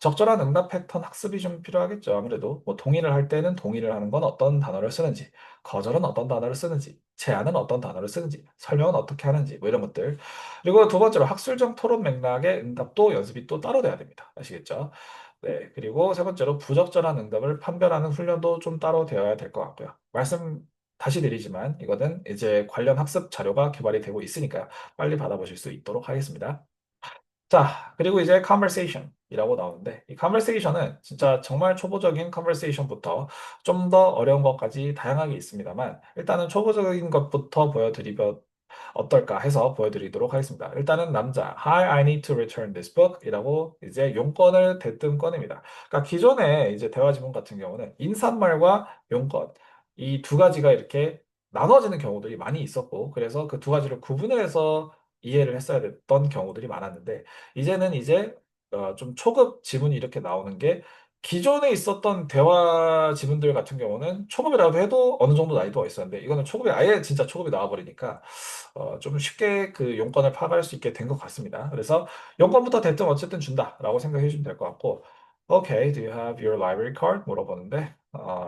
적절한 응답 패턴 학습이 좀 필요하겠죠. 아무래도 뭐 동의를 할 때는 동의를 하는 건 어떤 단어를 쓰는지, 거절은 어떤 단어를 쓰는지, 제안은 어떤 단어를 쓰는지, 설명은 어떻게 하는지, 뭐 이런 것들. 그리고 두 번째로 학술적 토론 맥락의 응답도 연습이 또 따로 돼야 됩니다. 아시겠죠? 네. 그리고 세 번째로 부적절한 응답을 판별하는 훈련도 좀 따로 되어야 될 것 같고요. 말씀 다시 드리지만 이거는 이제 관련 학습 자료가 개발이 되고 있으니까요. 빨리 받아보실 수 있도록 하겠습니다. 자, 그리고 이제 conversation. 이라고 나오는데 이 conversation은 진짜 정말 초보적인 conversation부터 좀 더 어려운 것까지 다양하게 있습니다만 일단은 초보적인 것부터 보여드리면 어떨까 해서 보여드리도록 하겠습니다. 일단은 남자 Hi, I need to return this book 이라고 이제 용건을 대뜸 꺼냅니다. 그러니까 기존에 이제 대화 지문 같은 경우는 인사말과 용건 이 두 가지가 이렇게 나눠지는 경우들이 많이 있었고 그래서 그 두 가지를 구분을 해서 이해를 했어야 됐던 경우들이 많았는데 이제는 이제 좀 초급 지문이 이렇게 나오는 게 기존에 있었던 대화 지문들 같은 경우는 초급이라도 해도 어느 정도 난이도가 있었는데 이거는 초급이 아예 진짜 초급이 나와버리니까 좀 쉽게 그 용건을 파악할 수 있게 된 것 같습니다. 그래서 용건부터 대뜸 어쨌든 준다라고 생각해 주시면 될 것 같고 Okay, do you have your library card? 물어보는데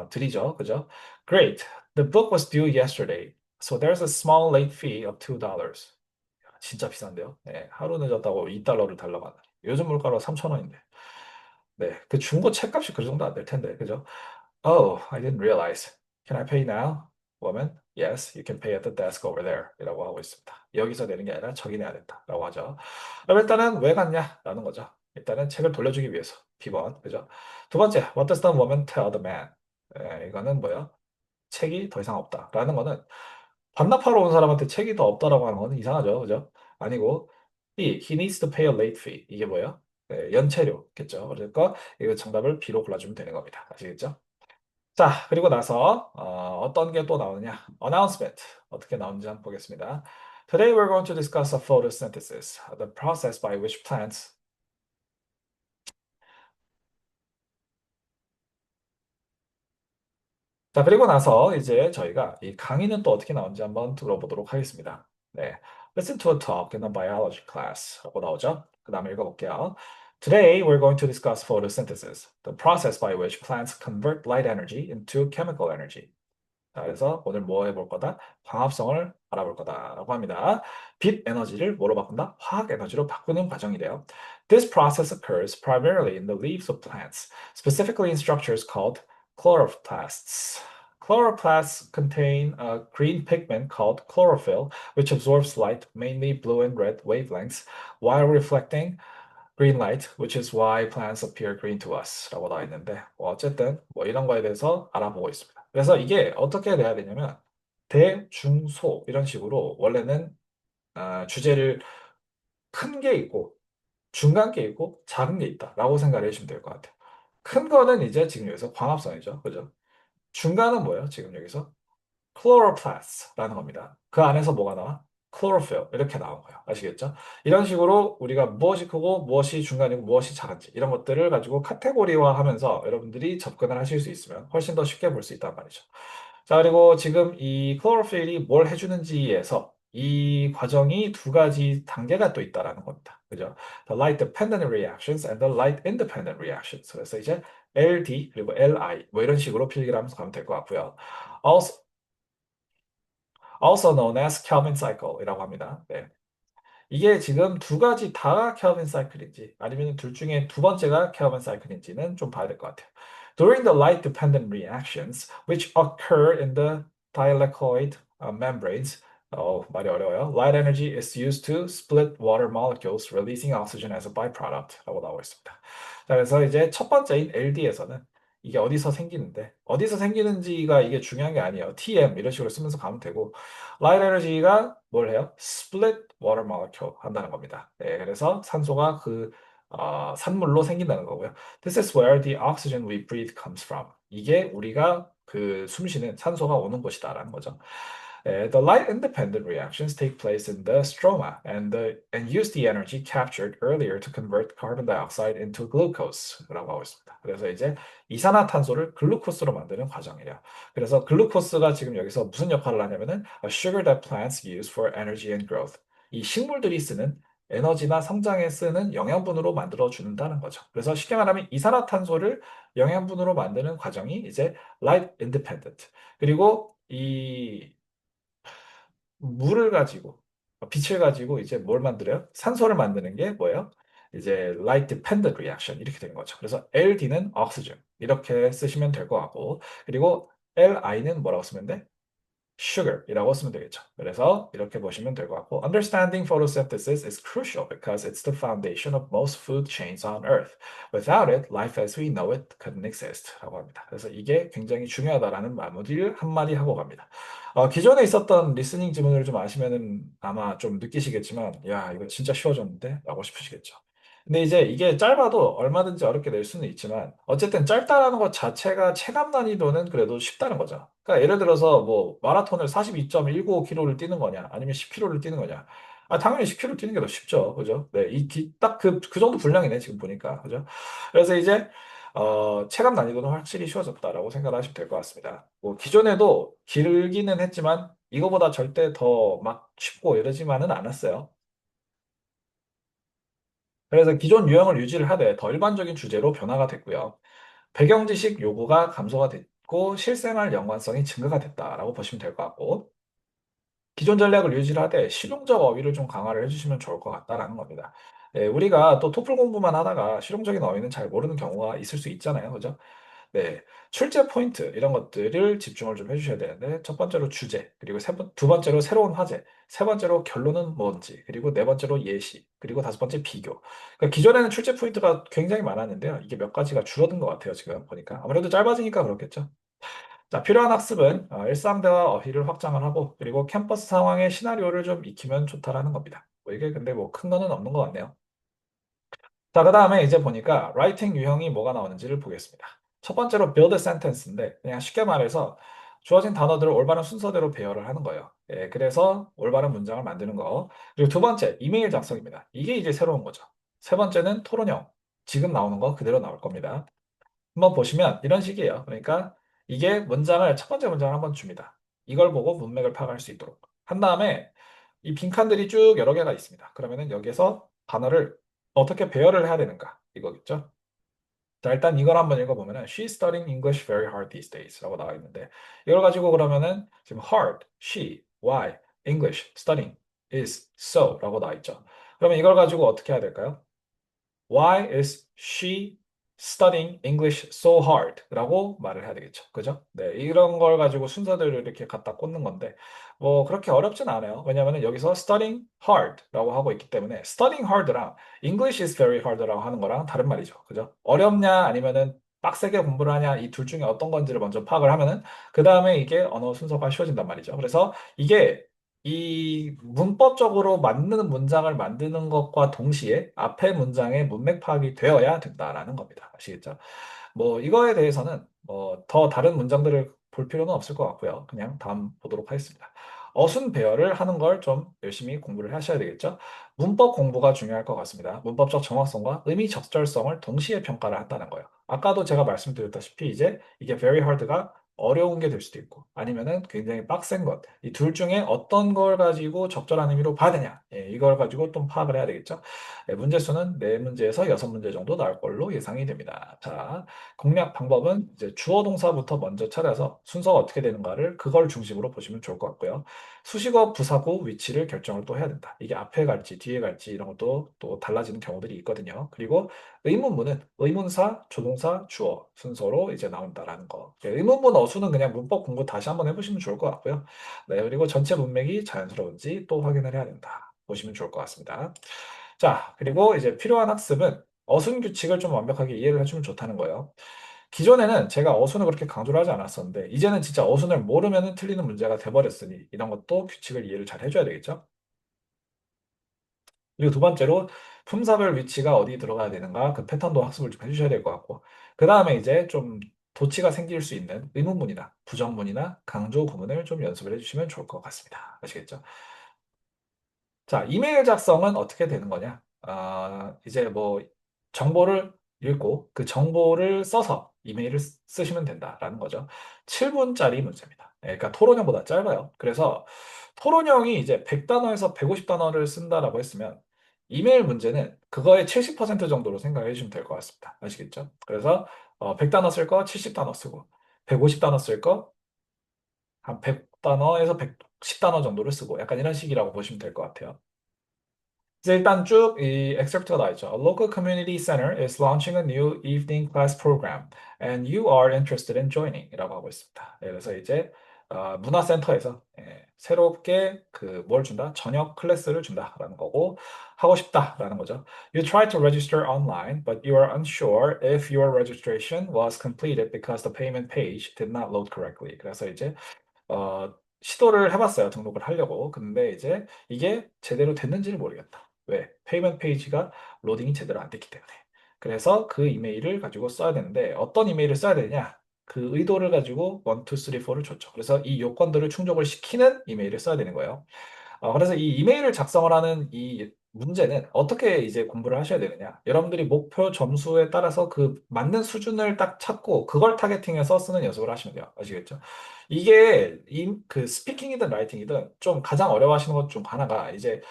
드리죠. 그죠? Great. The book was due yesterday. So there's a small late fee of $2. 진짜 비싼데요. 네, 하루 늦었다고 $2를 달라고 하다니. 요즘 물가로 3,000원인데. 네, 그 중고 책값이 그 정도 안 될 텐데, 그죠? Oh, I didn't realize. Can I pay now? Woman, yes, you can pay at the desk over there. 이라고 하고 있습니다. 여기서 내는 게 아니라 저기 내야 된다. 라고 하죠. 그럼 일단은 왜 갔냐? 라는 거죠. 일단은 책을 돌려주기 위해서. 비번, 그죠? 두 번째, what does the woman tell the man? 이거는 뭐야? 책이 더 이상 없다. 라는 거는 반납하러 온 사람한테 책이 더 없다라고 하는 거는 이상하죠. 그죠? 아니고, he needs to pay a late fee. 이게 뭐예요? 연체료겠죠. 그러니까 이거 정답을 B로 골라주면 되는 겁니다. 아시겠죠? 자, 그리고 나서 어떤 게 또 나오느냐? announcement. 어떻게 나오는지 한번 보겠습니다. Today we're going to discuss a photosynthesis, the process by which plants 자, 그리고 나서 이제 저희가 이 강의는 또 어떻게 나오는지 한번 들어보도록 하겠습니다. 네. Listen to a talk in a biology class 라고 나오죠. 그 다음에 읽어볼게요. Today we're going to discuss photosynthesis, the process by which plants convert light energy into chemical energy. 자, 그래서 오늘 뭐 해볼 거다? 광합성을 알아볼 거다라고 합니다. 빛 에너지를 뭐로 바꾼다? 화학 에너지로 바꾸는 과정이래요. This process occurs primarily in the leaves of plants, specifically in structures called chloroplasts. Chloroplasts contain a green pigment called chlorophyll, which absorbs light, mainly blue and red wavelengths, while reflecting green light, which is why plants appear green to us 라고 나와 있는데 어쨌든 뭐 이런 거에 대해서 알아보고 있습니다. 그래서 이게 어떻게 돼야 되냐면 대, 중, 소 이런 식으로 원래는 주제를 큰 게 있고 중간 게 있고 작은 게 있다라고 생각을 해주시면 될 것 같아요. 큰 거는 이제 지금 여기서 광합성이죠. 그죠? 중간은 뭐예요? 지금 여기서 chloroplast라는 겁니다. 그 안에서 뭐가 나와? chlorophyll 이렇게 나온 거예요. 아시겠죠? 이런 식으로 우리가 무엇이 크고 무엇이 중간이고 무엇이 작은지 이런 것들을 가지고 카테고리화하면서 여러분들이 접근을 하실 수 있으면 훨씬 더 쉽게 볼 수 있단 말이죠. 자, 그리고 지금 이 chlorophyll이 뭘 해주는지에서 이 과정이 두 가지 단계가 또 있다라는 겁니다. 그죠? The light dependent reactions and the light independent reactions. 그래서 이제 LD 그리고 LI 뭐 이런 식으로 필기를 하면서 가면 될 것 같고요. Also, also known as Kelvin cycle이라고 합니다. 네. 이게 지금 두 가지 다 켈빈 사이클인지 아니면 둘 중에 두 번째가 켈빈 사이클인지는 좀 봐야 될 것 같아요. During the light dependent reactions which occur in the thylakoid membranes 말이 어려워요. Light energy is used to split water molecules, releasing oxygen as a byproduct 라고 나오고 있습니다. 자, 그래서 이제 첫 번째인 LD에서는 이게 어디서 생기는데 어디서 생기는지가 이게 중요한 게 아니에요. TM 이런 식으로 쓰면서 가면 되고 라이트 에너지가 뭘 해요? split water molecule 한다는 겁니다. 네, 그래서 산소가 그 산물로 생긴다는 거고요. This is where the oxygen we breathe comes from. 이게 우리가 그 숨쉬는 산소가 오는 곳이다라는 거죠. The light independent reactions take place in the stroma and use the energy captured earlier to convert carbon dioxide into glucose라고 하고 있습니다. 그래서 이제 이산화탄소를 글루코스로 만드는 과정이에요. 그래서 글루코스가 지금 여기서 무슨 역할을 하냐면은 a sugar that plants use for energy and growth. 이 식물들이 쓰는 에너지나 성장에 쓰는 영양분으로 만들어 준다는 거죠. 그래서 쉽게 말하면 이산화탄소를 영양분으로 만드는 과정이 이제 light independent. 그리고 이 물을 가지고 빛을 가지고 이제 뭘 만들어요? 산소를 만드는 게 뭐예요? 이제 light dependent reaction 이렇게 되는 거죠. 그래서 LD는 oxygen 이렇게 쓰시면 될 것 같고 그리고 LI는 뭐라고 쓰면 돼? sugar이라고 쓰면 되겠죠. 그래서 이렇게 보시면 될 것 같고, understanding photosynthesis is crucial because it's the foundation of most food chains on Earth. Without it, life as we know it couldn't exist. 라고 합니다. 그래서 이게 굉장히 중요하다라는 마무리를 한마디 하고 갑니다. 기존에 있었던 리스닝 지문을 좀 아시면은 아마 좀 느끼시겠지만, 야, 이거 진짜 쉬워졌는데? 라고 싶으시겠죠. 근데 이제 이게 짧아도 얼마든지 어렵게 낼 수는 있지만, 어쨌든 짧다라는 것 자체가 체감 난이도는 그래도 쉽다는 거죠. 그러니까 예를 들어서 뭐 마라톤을 42.195km를 뛰는 거냐, 아니면 10km를 뛰는 거냐. 당연히 10km 뛰는 게 더 쉽죠. 그죠? 네, 딱 그 정도 분량이네, 지금 보니까. 그죠? 그래서 이제, 체감 난이도는 확실히 쉬워졌다라고 생각하시면 될 것 같습니다. 뭐, 기존에도 길기는 했지만, 이거보다 절대 더 막 쉽고 이러지만은 않았어요. 그래서 기존 유형을 유지를 하되 더 일반적인 주제로 변화가 됐고요. 배경 지식 요구가 감소가 됐고 실생활 연관성이 증가가 됐다라고 보시면 될 것 같고 기존 전략을 유지를 하되 실용적 어휘를 좀 강화를 해주시면 좋을 것 같다라는 겁니다. 네, 우리가 또 토플 공부만 하다가 실용적인 어휘는 잘 모르는 경우가 있을 수 있잖아요. 그죠? 네, 출제 포인트 이런 것들을 집중을 좀 해주셔야 되는데 첫 번째로 주제 그리고 두 번째로 새로운 화제 세 번째로 결론은 뭔지 그리고 네 번째로 예시 그리고 다섯 번째 비교 그러니까 기존에는 출제 포인트가 굉장히 많았는데요 이게 몇 가지가 줄어든 것 같아요 지금 보니까 아무래도 짧아지니까 그렇겠죠 자 필요한 학습은 일상 대화 어휘를 확장을 하고 그리고 캠퍼스 상황의 시나리오를 좀 익히면 좋다라는 겁니다 뭐 이게 근데 뭐 큰 거는 없는 것 같네요 자, 그 다음에 이제 보니까 라이팅 유형이 뭐가 나오는지를 보겠습니다. 첫 번째로 build a sentence인데 그냥 쉽게 말해서 주어진 단어들을 올바른 순서대로 배열을 하는 거예요. 예, 그래서 올바른 문장을 만드는 거. 그리고 두 번째, 이메일 작성입니다. 이게 이제 새로운 거죠. 세 번째는 토론형. 지금 나오는 거 그대로 나올 겁니다. 한번 보시면 이런 식이에요. 그러니까 이게 문장을 첫 번째 문장을 한번 줍니다. 이걸 보고 문맥을 파악할 수 있도록. 한 다음에 이 빈칸들이 쭉 여러 개가 있습니다. 그러면은 여기서 단어를 어떻게 배열을 해야 되는가 이거겠죠. 자, 일단 이걸 한번 읽어보면은 She's studying English very hard these days 라고 나와 있는데 이걸 가지고 그러면은 지금 hard, she, why, English, studying, is, so 라고 나와 있죠. 그러면 이걸 가지고 어떻게 해야 될까요? Why is she studying English so hard? 라고 말을 해야 되겠죠. 그죠? 네, 이런 걸 가지고 순서대로 이렇게 갖다 꽂는 건데, 뭐, 그렇게 어렵진 않아요. 왜냐면은 여기서 studying hard 라고 하고 있기 때문에, studying hard랑 English is very hard 라고 하는 거랑 다른 말이죠. 그죠? 어렵냐, 아니면은 빡세게 공부를 하냐, 이 둘 중에 어떤 건지를 먼저 파악을 하면은, 그 다음에 이게 언어 순서가 쉬워진단 말이죠. 그래서 이게 이 문법적으로 맞는 문장을 만드는 것과 동시에 앞에 문장의 문맥 파악이 되어야 된다라는 겁니다. 아시겠죠? 뭐 이거에 대해서는 뭐 더 다른 문장들을 볼 필요는 없을 것 같고요. 그냥 다음 보도록 하겠습니다. 어순 배열을 하는 걸 좀 열심히 공부를 하셔야 되겠죠? 문법 공부가 중요할 것 같습니다. 문법적 정확성과 의미 적절성을 동시에 평가를 한다는 거예요. 아까도 제가 말씀드렸다시피 이제 이게 very hard가 어려운 게 될 수도 있고 아니면은 굉장히 빡센 것. 이 둘 중에 어떤 걸 가지고 적절한 의미로 봐야 되냐. 예, 이걸 가지고 좀 파악을 해야 되겠죠. 예, 문제 수는 네문제에서 여섯 문제 정도 나올 걸로 예상이 됩니다. 자, 공략 방법은 이제 주어 동사부터 먼저 찾아서 순서가 어떻게 되는가를 그걸 중심으로 보시면 좋을 것 같고요. 수식어 부사구 위치를 결정을 또 해야 된다. 이게 앞에 갈지 뒤에 갈지 이런 것도 또 달라지는 경우들이 있거든요. 그리고 의문문은 의문사, 조동사, 주어 순서로 이제 나온다라는 거. 네, 의문문 어수는 그냥 문법 공부 다시 한번 해보시면 좋을 것 같고요. 네, 그리고 전체 문맥이 자연스러운지 또 확인을 해야 된다. 보시면 좋을 것 같습니다. 자, 그리고 이제 필요한 학습은 어순 규칙을 좀 완벽하게 이해를 해주면 좋다는 거예요. 기존에는 제가 어순을 그렇게 강조를 하지 않았었는데, 이제는 진짜 어순을 모르면 틀리는 문제가 돼버렸으니, 이런 것도 규칙을 이해를 잘 해줘야 되겠죠? 그리고 두 번째로 품사별 위치가 어디 들어가야 되는가 그 패턴도 학습을 좀 해주셔야 될 것 같고 그 다음에 이제 좀 도치가 생길 수 있는 의문문이나 부정문이나 강조 구문을 좀 연습을 해주시면 좋을 것 같습니다. 아시겠죠? 자, 이메일 작성은 어떻게 되는 거냐? 이제 뭐 정보를 읽고 그 정보를 써서 이메일을 쓰시면 된다라는 거죠. 7분짜리 문제입니다. 예, 그러니까 토론형보다 짧아요. 그래서 토론형이 이제 100단어에서 150단어를 쓴다라고 했으면 이메일 문제는 그거의 70% 정도로 생각해 주시면 될 것 같습니다. 아시겠죠? 그래서 100단어 쓸 거 70단어 쓰고 150단어 쓸 거 한 100단어에서 110단어 정도를 쓰고 약간 이런 식이라고 보시면 될 것 같아요. 이제 일단 쭉 이 엑셀프트가 나와 있죠. A local community center is launching a new evening class program and you are interested in joining 이라고 하고 있습니다. 네, 그래서 이제 문화센터에서 새롭게 그 뭘 준다? 저녁 클래스를 준다라는 거고 하고 싶다라는 거죠. You tried to register online, but you are unsure if your registration was completed because the payment page did not load correctly. 그래서 이제 시도를 해봤어요. 등록을 하려고. 근데 이제 이게 제대로 됐는지를 모르겠다. 왜? 페이먼트 페이지가 로딩이 제대로 안 됐기 때문에. 그래서 그 이메일을 가지고 써야 되는데 어떤 이메일을 써야 되냐? 그 의도를 가지고 1, 2, 3, 4를 줬죠. 그래서 이 요건들을 충족을 시키는 이메일을 써야 되는 거예요. 그래서 이 이메일을 작성을 하는 이 문제는 어떻게 이제 공부를 하셔야 되느냐. 여러분들이 목표 점수에 따라서 그 맞는 수준을 딱 찾고 그걸 타겟팅해서 쓰는 연습을 하시면 돼요. 아시겠죠? 이게 그 스피킹이든 라이팅이든 좀 가장 어려워하시는 것 중 하나가 이제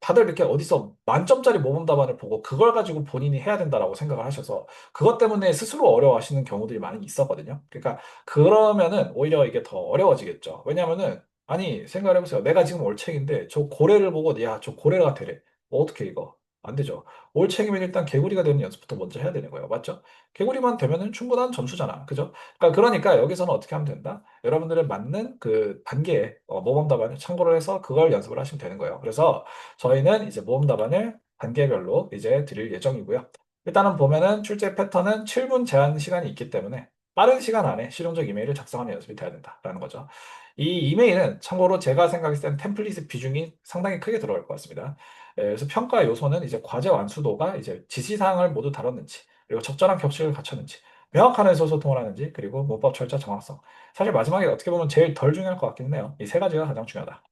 다들 이렇게 어디서 만점짜리 모범 답안을 보고 그걸 가지고 본인이 해야 된다라고 생각을 하셔서 그것 때문에 스스로 어려워하시는 경우들이 많이 있었거든요. 그러니까 그러면은 오히려 이게 더 어려워지겠죠. 왜냐면은 아니 생각을 해보세요. 내가 지금 올챙인데 저 고래를 보고 야 저 고래가 되래. 뭐 어떻게 이거? 안 되죠. 올챙이면 일단 개구리가 되는 연습부터 먼저 해야 되는 거예요. 맞죠? 개구리만 되면은 충분한 점수잖아. 그죠? 그러니까 여기서는 어떻게 하면 된다? 여러분들의 맞는 그 단계에 모범 답안을 참고를 해서 그걸 연습을 하시면 되는 거예요. 그래서 저희는 이제 모험 답안을 단계별로 이제 드릴 예정이고요. 일단은 보면은 출제 패턴은 7분 제한 시간이 있기 때문에 빠른 시간 안에 실용적 이메일을 작성하는 연습이 돼야 된다라는 거죠. 이 이메일은 참고로 제가 생각했을 때는 템플릿의 비중이 상당히 크게 들어갈 것 같습니다. 그래서 평가 요소는 이제 과제 완수도가 이제 지시사항을 모두 다뤘는지, 그리고 적절한 격식을 갖췄는지, 명확한 의사소통을 하는지, 그리고 문법 철자 정확성. 사실 마지막에 어떻게 보면 제일 덜 중요할 것 같긴 해요. 이 세 가지가 가장 중요하다.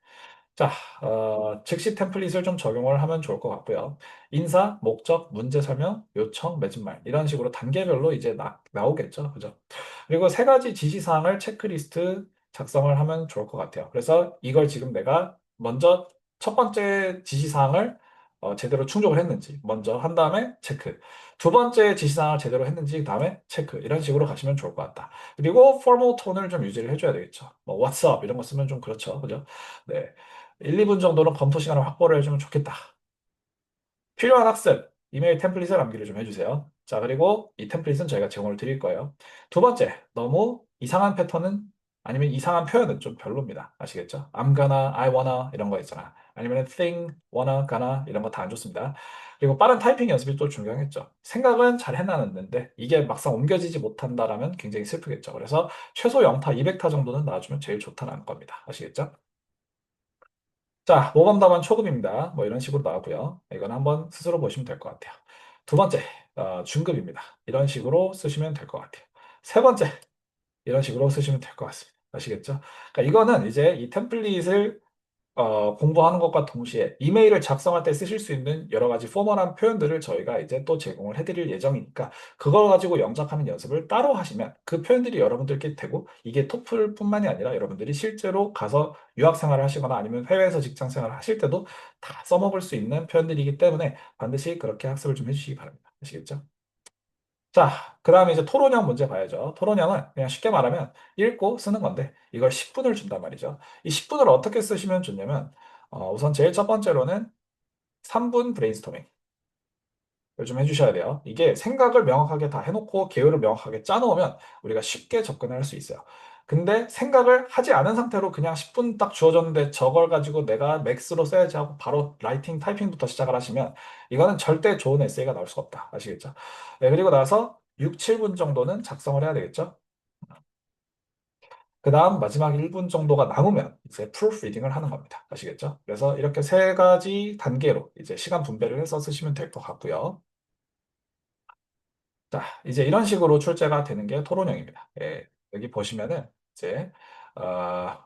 자, 즉시 템플릿을 좀 적용을 하면 좋을 것 같고요. 인사, 목적, 문제 설명, 요청, 맺은말 이런 식으로 단계별로 이제 나오겠죠. 그죠? 그리고 세 가지 지시사항을 체크리스트 작성을 하면 좋을 것 같아요. 그래서 이걸 지금 내가 먼저 첫 번째 지시사항을 제대로 충족을 했는지 먼저 한 다음에 체크. 두 번째 지시사항을 제대로 했는지 그다음에 체크. 이런 식으로 가시면 좋을 것 같다. 그리고 포멀 톤을 좀 유지를 해줘야 되겠죠. 뭐 What's up 이런 거 쓰면 좀 그렇죠. 그죠? 네. 1, 2분 정도는 검토 시간을 확보를 해주면 좋겠다. 필요한 학습, 이메일 템플릿을 암기를 좀 해주세요. 자, 그리고 이 템플릿은 저희가 제공을 드릴 거예요. 두 번째, 너무 이상한 패턴은 아니면 이상한 표현은 좀 별로입니다. 아시겠죠? I'm gonna, I wanna 이런 거 있잖아. 아니면 think, wanna, gonna 이런 거 다 안 좋습니다. 그리고 빠른 타이핑 연습이 또 중요하겠죠. 생각은 잘 해놨는데 이게 막상 옮겨지지 못한다라면 굉장히 슬프겠죠. 그래서 최소 0타, 200타 정도는 나와주면 제일 좋다는 겁니다. 아시겠죠? 자, 모범답안 초급입니다. 뭐 이런 식으로 나오고요. 이건 한번 스스로 보시면 될 것 같아요. 두 번째, 중급입니다. 이런 식으로 쓰시면 될 것 같아요. 세 번째, 이런 식으로 쓰시면 될 것 같습니다. 아시겠죠? 그러니까 이거는 이제 이 템플릿을 공부하는 것과 동시에 이메일을 작성할 때 쓰실 수 있는 여러 가지 포멀한 표현들을 저희가 이제 또 제공을 해드릴 예정이니까 그걸 가지고 영작하는 연습을 따로 하시면 그 표현들이 여러분들께 되고 이게 토플뿐만이 아니라 여러분들이 실제로 가서 유학 생활을 하시거나 아니면 해외에서 직장 생활을 하실 때도 다 써먹을 수 있는 표현들이기 때문에 반드시 그렇게 학습을 좀 해주시기 바랍니다. 아시겠죠? 자, 그 다음에 이제 토론형 문제 봐야죠. 토론형은 그냥 쉽게 말하면 읽고 쓰는 건데 이걸 10분을 준단 말이죠. 이 10분을 어떻게 쓰시면 좋냐면 우선 제일 첫 번째로는 3분 브레인스토밍. 요즘 해주셔야 돼요. 이게 생각을 명확하게 다 해놓고 계획을 명확하게 짜놓으면 우리가 쉽게 접근을 할 수 있어요. 근데 생각을 하지 않은 상태로 그냥 10분 딱 주어졌는데 저걸 가지고 내가 맥스로 써야지 하고 바로 라이팅, 타이핑부터 시작을 하시면 이거는 절대 좋은 에세이가 나올 수가 없다. 아시겠죠? 네, 그리고 나서 6, 7분 정도는 작성을 해야 되겠죠? 그 다음 마지막 1분 정도가 남으면 이제 프루프리딩을 하는 겁니다. 아시겠죠? 그래서 이렇게 세 가지 단계로 이제 시간 분배를 해서 쓰시면 될 것 같고요. 자, 이제 이런 식으로 출제가 되는 게 토론형입니다. 예, 여기 보시면은 이제 어,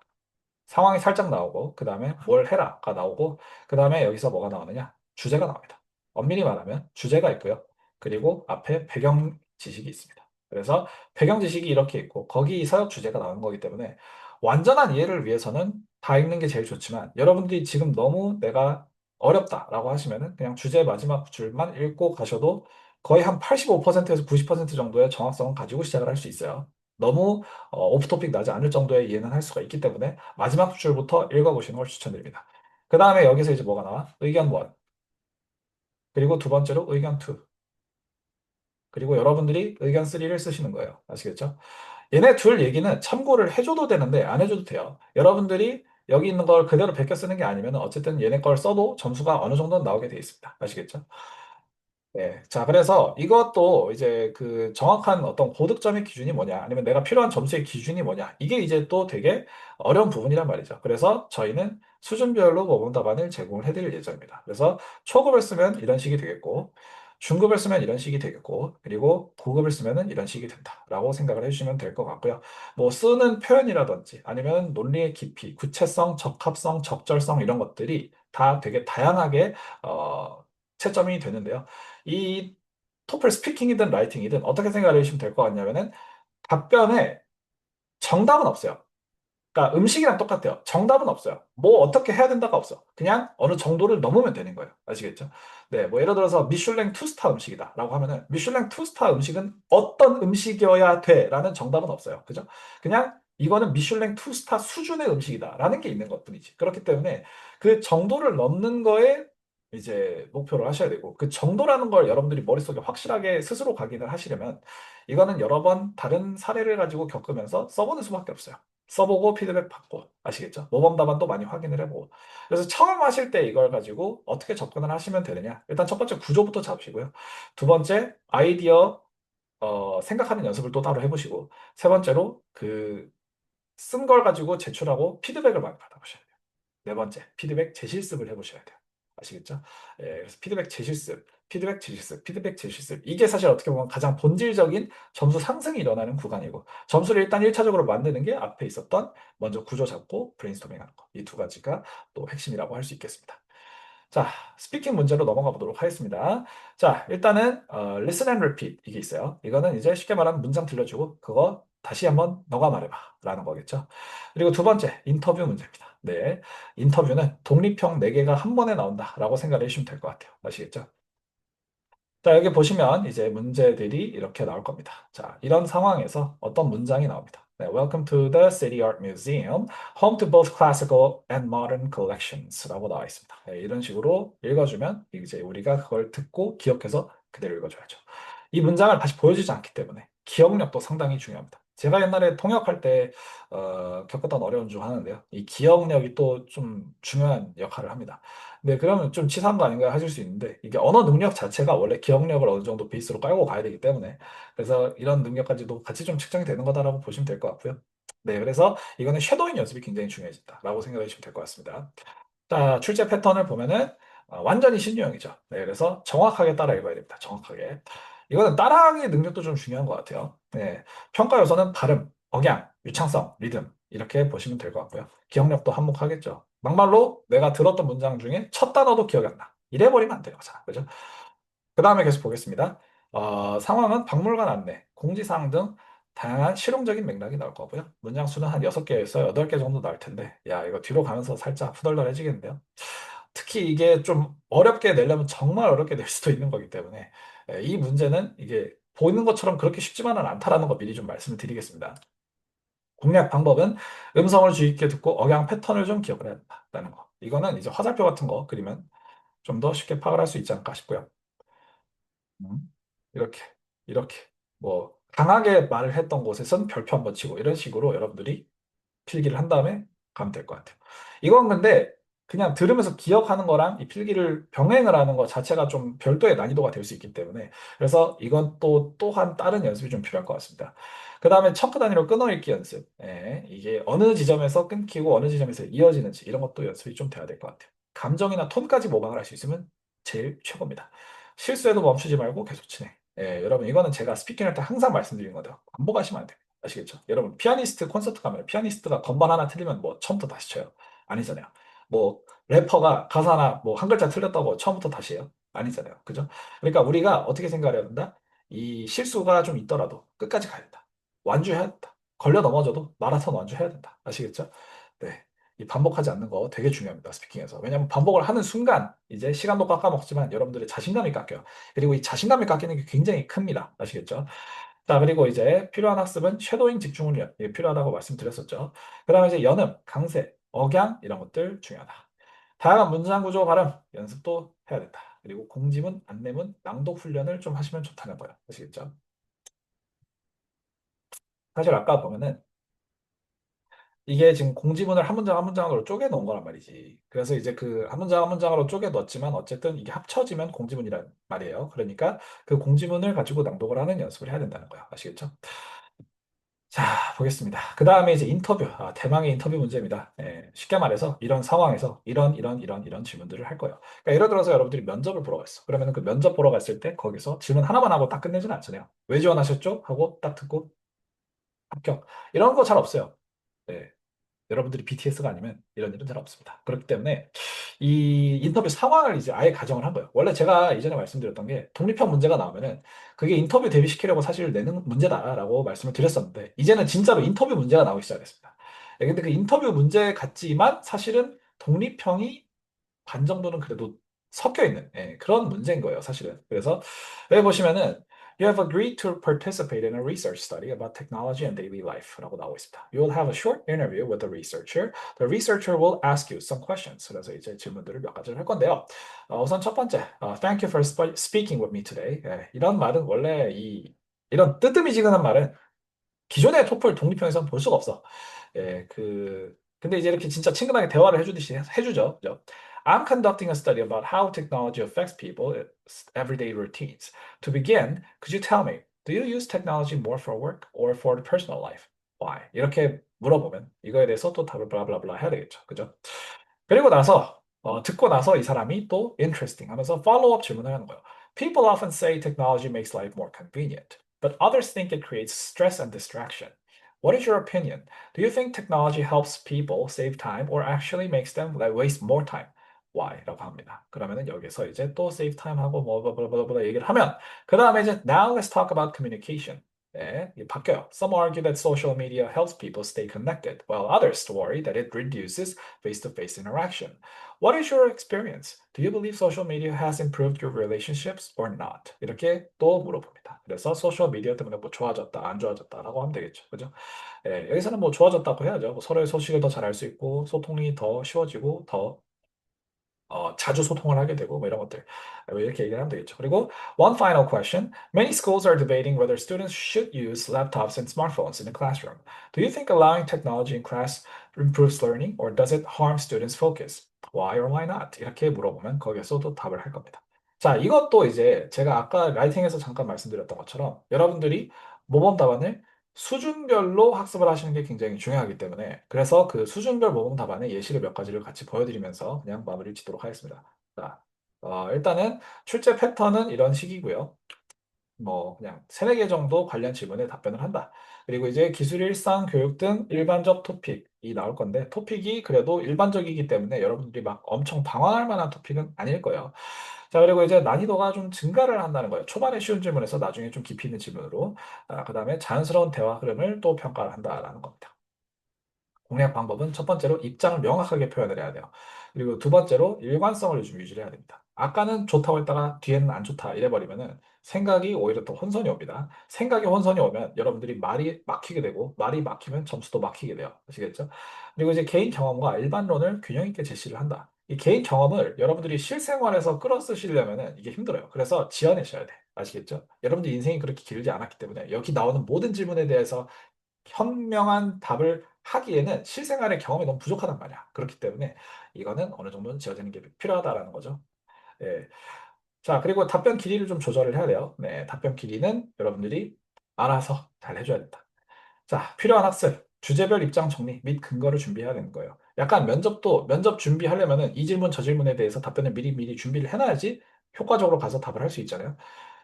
상황이 살짝 나오고 그 다음에 뭘 해라가 나오고 그 다음에 여기서 뭐가 나오느냐? 주제가 나옵니다. 엄밀히 말하면 주제가 있고요. 그리고 앞에 배경 지식이 있습니다. 그래서 배경 지식이 이렇게 있고 거기서 주제가 나오는 거기 때문에 완전한 이해를 위해서는 다 읽는 게 제일 좋지만 여러분들이 지금 너무 내가 어렵다라고 하시면은 그냥 주제 마지막 줄만 읽고 가셔도 거의 한 85%에서 90% 정도의 정확성은 가지고 시작을 할 수 있어요. 너무 오프토픽 나지 않을 정도의 이해는 할 수가 있기 때문에 마지막 줄부터 읽어보시는 걸 추천드립니다. 그 다음에 여기서 이제 뭐가 나와? 의견 1, 그리고 두 번째로 의견 2, 그리고 여러분들이 의견 3를 쓰시는 거예요. 아시겠죠? 얘네 둘 얘기는 참고를 해줘도 되는데 안 해줘도 돼요. 여러분들이 여기 있는 걸 그대로 베껴 쓰는 게 아니면 어쨌든 얘네 걸 써도 점수가 어느 정도는 나오게 돼 있습니다. 아시겠죠? 네. 자, 그래서 이것도 이제 그 정확한 어떤 고득점의 기준이 뭐냐, 아니면 내가 필요한 점수의 기준이 뭐냐, 이게 이제 또 되게 어려운 부분이란 말이죠. 그래서 저희는 수준별로 모범 답안을 제공을 해드릴 예정입니다. 그래서 초급을 쓰면 이런 식이 되겠고, 중급을 쓰면 이런 식이 되겠고, 그리고 고급을 쓰면은 이런 식이 된다라고 생각을 해주시면 될 것 같고요. 뭐 쓰는 표현이라든지 아니면 논리의 깊이, 구체성, 적합성, 적절성 이런 것들이 다 되게 다양하게 채점이 되는데요. 이 토플 스피킹이든 라이팅이든 어떻게 생각을 해주시면 될 것 같냐면은 답변에 정답은 없어요. 그러니까 음식이랑 똑같아요. 정답은 없어요. 뭐 어떻게 해야 된다가 없어. 그냥 어느 정도를 넘으면 되는 거예요. 아시겠죠? 네, 뭐 예를 들어서 미슐랭 투스타 음식이다라고 하면은 미슐랭 투스타 음식은 어떤 음식이어야 돼라는 정답은 없어요. 그죠? 그냥 이거는 미슐랭 투스타 수준의 음식이다라는 게 있는 것뿐이지. 그렇기 때문에 그 정도를 넘는 거에 이제 목표를 하셔야 되고 그 정도라는 걸 여러분들이 머릿속에 확실하게 스스로 각인을 하시려면 이거는 여러 번 다른 사례를 가지고 겪으면서 써보는 수밖에 없어요. 써보고 피드백 받고 아시겠죠? 모범 답안도 많이 확인을 해보고 그래서 처음 하실 때 이걸 가지고 어떻게 접근을 하시면 되느냐 일단 첫 번째 구조부터 잡으시고요. 두 번째 아이디어 생각하는 연습을 또 따로 해보시고 세 번째로 그 쓴 걸 가지고 제출하고 피드백을 많이 받아보셔야 돼요. 네 번째, 피드백 재실습을 해보셔야 돼요. 아시겠죠? 예, 그래서 피드백 재실습, 피드백 재실습, 피드백 재실습. 이게 사실 어떻게 보면 가장 본질적인 점수 상승이 일어나는 구간이고, 점수를 일단 1차적으로 만드는 게 앞에 있었던 먼저 구조 잡고 브레인스토밍 하는 거. 이 두 가지가 또 핵심이라고 할 수 있겠습니다. 자, 스피킹 문제로 넘어가 보도록 하겠습니다. 자, 일단은 listen and repeat 이게 있어요. 이거는 이제 쉽게 말하면 문장 들려주고 그거 다시 한번 너가 말해봐 라는 거겠죠. 그리고 두 번째, 인터뷰 문제입니다. 네, 인터뷰는 독립형 4개가 한 번에 나온다라고 생각을 해주시면 될 것 같아요. 아시겠죠? 자, 여기 보시면 이제 문제들이 이렇게 나올 겁니다. 자, 이런 상황에서 어떤 문장이 나옵니다. 네, Welcome to the City Art Museum, home to both classical and modern collections 라고 나와 있습니다. 네, 이런 식으로 읽어주면 이제 우리가 그걸 듣고 기억해서 그대로 읽어줘야죠. 이 문장을 다시 보여주지 않기 때문에 기억력도 상당히 중요합니다. 제가 옛날에 통역할 때 겪었던 어려움 중 하나인데요. 이 기억력이 또 좀 중요한 역할을 합니다. 네, 그러면 좀 치사한 거 아닌가 하실 수 있는데, 이게 언어 능력 자체가 원래 기억력을 어느 정도 베이스로 깔고 가야 되기 때문에, 그래서 이런 능력까지도 같이 좀 측정이 되는 거다라고 보시면 될 것 같고요. 네, 그래서 이거는 섀도잉 연습이 굉장히 중요해진다라고 생각해 주시면 될 것 같습니다. 자, 출제 패턴을 보면은 완전히 신유형이죠. 네, 그래서 정확하게 따라 읽어야 됩니다. 정확하게. 이거는 따라하기 능력도 좀 중요한 것 같아요. 네, 평가 요소는 발음, 억양, 유창성, 리듬 이렇게 보시면 될 것 같고요. 기억력도 한몫하겠죠. 막말로 내가 들었던 문장 중에 첫 단어도 기억이 안 나. 이래 버리면 안 돼요. 자, 그죠? 그 다음에 계속 보겠습니다. 상황은 박물관 안내, 공지사항 등 다양한 실용적인 맥락이 나올 거고요. 문장 수는 한 6개에서 8개 정도 나올 텐데, 야, 이거 뒤로 가면서 살짝 후덜덜해지겠는데요. 특히 이게 좀 어렵게 내려면 정말 어렵게 낼 수도 있는 거기 때문에, 이 문제는 이게 보이는 것처럼 그렇게 쉽지만은 않다라는 거 미리 좀 말씀을 드리겠습니다. 공략 방법은 음성을 주의 깊게 듣고 억양 패턴을 좀 기억을 해야 된다는 거. 이거는 이제 화살표 같은 거 그리면 좀 더 쉽게 파악을 할 수 있지 않을까 싶고요. 이렇게, 이렇게. 뭐, 강하게 말을 했던 곳에선 별표 한번 치고, 이런 식으로 여러분들이 필기를 한 다음에 가면 될 것 같아요. 이건 근데 그냥 들으면서 기억하는 거랑 이 필기를 병행을 하는 것 자체가 좀 별도의 난이도가 될 수 있기 때문에 그래서 이건 또 또한 다른 연습이 좀 필요할 것 같습니다. 그 다음에 척크 단위로 끊어읽기 연습. 예, 이게 어느 지점에서 끊기고 어느 지점에서 이어지는지 이런 것도 연습이 좀 돼야 될 것 같아요. 감정이나 톤까지 모방을 할 수 있으면 제일 최고입니다. 실수해도 멈추지 말고 계속 진행. 예, 여러분 이거는 제가 스피킹할 때 항상 말씀드리는 건데요. 반복하시면 안 돼요. 아시겠죠? 여러분, 피아니스트 콘서트 가면 피아니스트가 건반 하나 틀리면 뭐 처음부터 다시 쳐요. 아니잖아요. 뭐 래퍼가 가사 하나 뭐 한 글자 틀렸다고 처음부터 다시 해요. 아니잖아요. 그죠? 그러니까 우리가 어떻게 생각해야 된다? 이 실수가 좀 있더라도 끝까지 가야 된다. 완주해야 된다. 걸려 넘어져도 마라톤 완주해야 된다. 아시겠죠? 네. 이 반복하지 않는 거 되게 중요합니다. 스피킹에서. 왜냐하면 반복을 하는 순간 이제 시간도 깎아먹지만 여러분들의 자신감이 깎여요. 그리고 이 자신감이 깎이는 게 굉장히 큽니다. 아시겠죠? 자, 그리고 이제 필요한 학습은 쉐도잉 집중훈련 이게 필요하다고 말씀드렸었죠. 그 다음에 이제 연음, 강세, 억양 이런 것들 중요하다. 다양한 문장 구조 발음 연습도 해야 된다. 그리고 공지문, 안내문, 낭독 훈련을 좀 하시면 좋다는 거예요. 아시겠죠? 사실 아까 보면은 이게 지금 공지문을 한 문장 한 문장으로 쪼개 놓은 거란 말이지. 그래서 이제 그 한 문장 한 문장으로 쪼개 넣었지만 어쨌든 이게 합쳐지면 공지문이란 말이에요. 그러니까 그 공지문을 가지고 낭독을 하는 연습을 해야 된다는 거야. 아시겠죠? 자, 보겠습니다. 그 다음에 이제 인터뷰. 대망의 인터뷰 문제입니다. 예, 쉽게 말해서 이런 상황에서 이런 질문들을 할 거예요. 그러니까 예를 들어서 여러분들이 면접을 보러 갔어. 그러면 그 면접 보러 갔을 때 거기서 질문 하나만 하고 딱 끝내지는 않잖아요. 왜 지원하셨죠? 하고 딱 듣고 합격. 이런 거 잘 없어요. 예. 여러분들이 BTS가 아니면 이런 일은 잘 없습니다. 그렇기 때문에 이 인터뷰 상황을 이제 아예 가정을 한 거예요. 원래 제가 이전에 말씀드렸던 게 독립형 문제가 나오면은 그게 인터뷰 대비시키려고 사실 내는 문제다라고 말씀을 드렸었는데 이제는 진짜로 인터뷰 문제가 나오기 시작했습니다. 예, 근데 그 인터뷰 문제 같지만 사실은 독립형이 반 정도는 그래도 섞여 있는 그런 문제인 거예요, 사실은. 그래서 여기 보시면은 You have agreed to participate in a research study about technology and daily life라고 나오고 있습니다. You will have a short interview with the researcher. The researcher will ask you some questions. 그래서 이제 질문들을 몇 가지를 할 건데요. 우선 첫 번째, Thank you for speaking with me today. 이런 말은 원래 이런 뜨뜻미지근한 말은 기존의 토플 독립형에서는 볼 수가 없어. 근데 이제 이렇게 진짜 친근하게 대화를 해주듯이 해주죠. 그죠? I'm conducting a study about how technology affects people's everyday routines. To begin, could you tell me, do you use technology more for work or for the personal life? Why? 이렇게 물어보면 이거에 대해서 또 답을 블라블라블라 해야 되겠죠. 그죠? 그리고 나서 듣고 나서 이 사람이 또 interesting 하면서 follow-up 질문을 하는 거예요. People often say technology makes life more convenient, but others think it creates stress and distraction. What is your opinion? Do you think technology helps people save time or actually makes them waste more time? Why? 라고 합니다. 그러면은 여기서 이제 또 save time 하고 뭐뭐뭐뭐 얘기를 하면 그 다음에 이제 now let's talk about communication. 네, 이게 바뀌어요. Some argue that social media helps people stay connected, while others worry that it reduces face-to-face interaction. What is your experience? Do you believe social media has improved your relationships or not? 이렇게 또 물어봅니다. 그래서 소셜 미디어 때문에 뭐 좋아졌다, 안 좋아졌다라고 하면 되겠죠. 그죠? 여기서는 뭐 좋아졌다고 해야죠. 뭐 서로의 소식을 더 잘할 수 있고, 소통이 더 쉬워지고, 더 자주 소통을 하게 되고 뭐 이런 것들 이렇게 얘기를 하면 되겠죠. 그리고 one final question. Many schools are debating whether students should use laptops and smartphones in the classroom. Do you think allowing technology in class improves learning or does it harm students' focus? Why or why not? 이렇게 물어보면 거기에서도 답을 할 겁니다. 자, 이것도 이제 제가 아까 라이팅에서 잠깐 말씀드렸던 것처럼 여러분들이 모범 답안을 수준별로 학습을 하시는 게 굉장히 중요하기 때문에 그래서 그 수준별 모범 답안의 예시를 몇 가지를 같이 보여드리면서 그냥 마무리를 짓도록 하겠습니다. 자, 일단은 출제 패턴은 이런 식이고요. 뭐 그냥 세네 개 정도 관련 질문에 답변을 한다. 그리고 이제 기술 일상 교육 등 일반적 토픽이 나올 건데 토픽이 그래도 일반적이기 때문에 여러분들이 막 엄청 방황할 만한 토픽은 아닐 거예요. 자, 그리고 이제 난이도가 좀 증가를 한다는 거예요. 초반에 쉬운 질문에서 나중에 좀 깊이 있는 질문으로. 그다음에 자연스러운 대화 흐름을 또 평가를 한다라는 겁니다. 공략 방법은 첫 번째로 입장을 명확하게 표현을 해야 돼요. 그리고 두 번째로 일관성을 좀 유지를 해야 됩니다. 아까는 좋다고 했다가 뒤에는 안 좋다 이래버리면은 생각이 오히려 더 혼선이 옵니다. 생각이 혼선이 오면 여러분들이 말이 막히게 되고 말이 막히면 점수도 막히게 돼요. 아시겠죠? 그리고 이제 개인 경험과 일반론을 균형 있게 제시를 한다. 이 개인 경험을 여러분들이 실생활에서 끌어 쓰시려면은 이게 힘들어요. 그래서 지어내셔야 돼. 아시겠죠? 여러분들 인생이 그렇게 길지 않았기 때문에 여기 나오는 모든 질문에 대해서 현명한 답을 하기에는 실생활의 경험이 너무 부족하단 말이야. 그렇기 때문에 이거는 어느 정도는 지어지는 게 필요하다라는 거죠. 예. 자, 그리고 답변 길이를 좀 조절을 해야 돼요. 네, 답변 길이는 여러분들이 알아서 잘 해줘야 된다. 자, 필요한 학습, 주제별 입장 정리 및 근거를 준비해야 되는 거예요. 약간 면접 준비하려면은 이 질문 저 질문에 대해서 답변을 미리 준비를 해놔야지 효과적으로 가서 답을 할 수 있잖아요.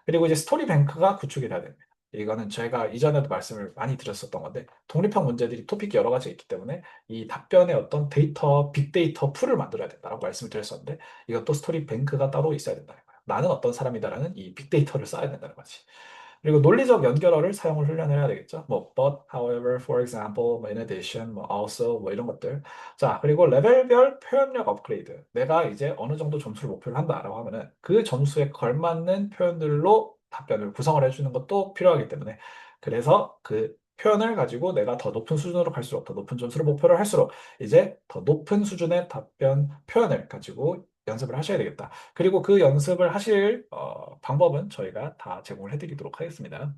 그리고 이제 스토리 뱅크가 구축이 돼야 됩니다. 이거는 제가 이전에도 말씀을 많이 드렸었던 건데 독립형 문제들이 토픽이 여러 가지 있기 때문에 이 답변에 어떤 데이터, 빅데이터 풀을 만들어야 된다라고 말씀을 드렸었는데 이것도 스토리 뱅크가 따로 있어야 된다는 거예요. 나는 어떤 사람이다라는 이 빅데이터를 쌓아야 된다는 거지. 그리고 논리적 연결어를 사용을 훈련해야 되겠죠. 뭐 but, however, for example, 뭐 in addition, 뭐 also 뭐 이런 것들. 자, 그리고 레벨별 표현력 업그레이드. 내가 이제 어느 정도 점수를 목표를 한다라고 하면은 그 점수에 걸맞는 표현들로 답변을 구성을 해주는 것도 필요하기 때문에 그래서 그 표현을 가지고 내가 더 높은 수준으로 갈수록 더 높은 점수를 목표를 할수록 이제 더 높은 수준의 답변 표현을 가지고 연습을 하셔야 되겠다. 그리고 그 연습을 하실 방법은 저희가 다 제공을 해드리도록 하겠습니다.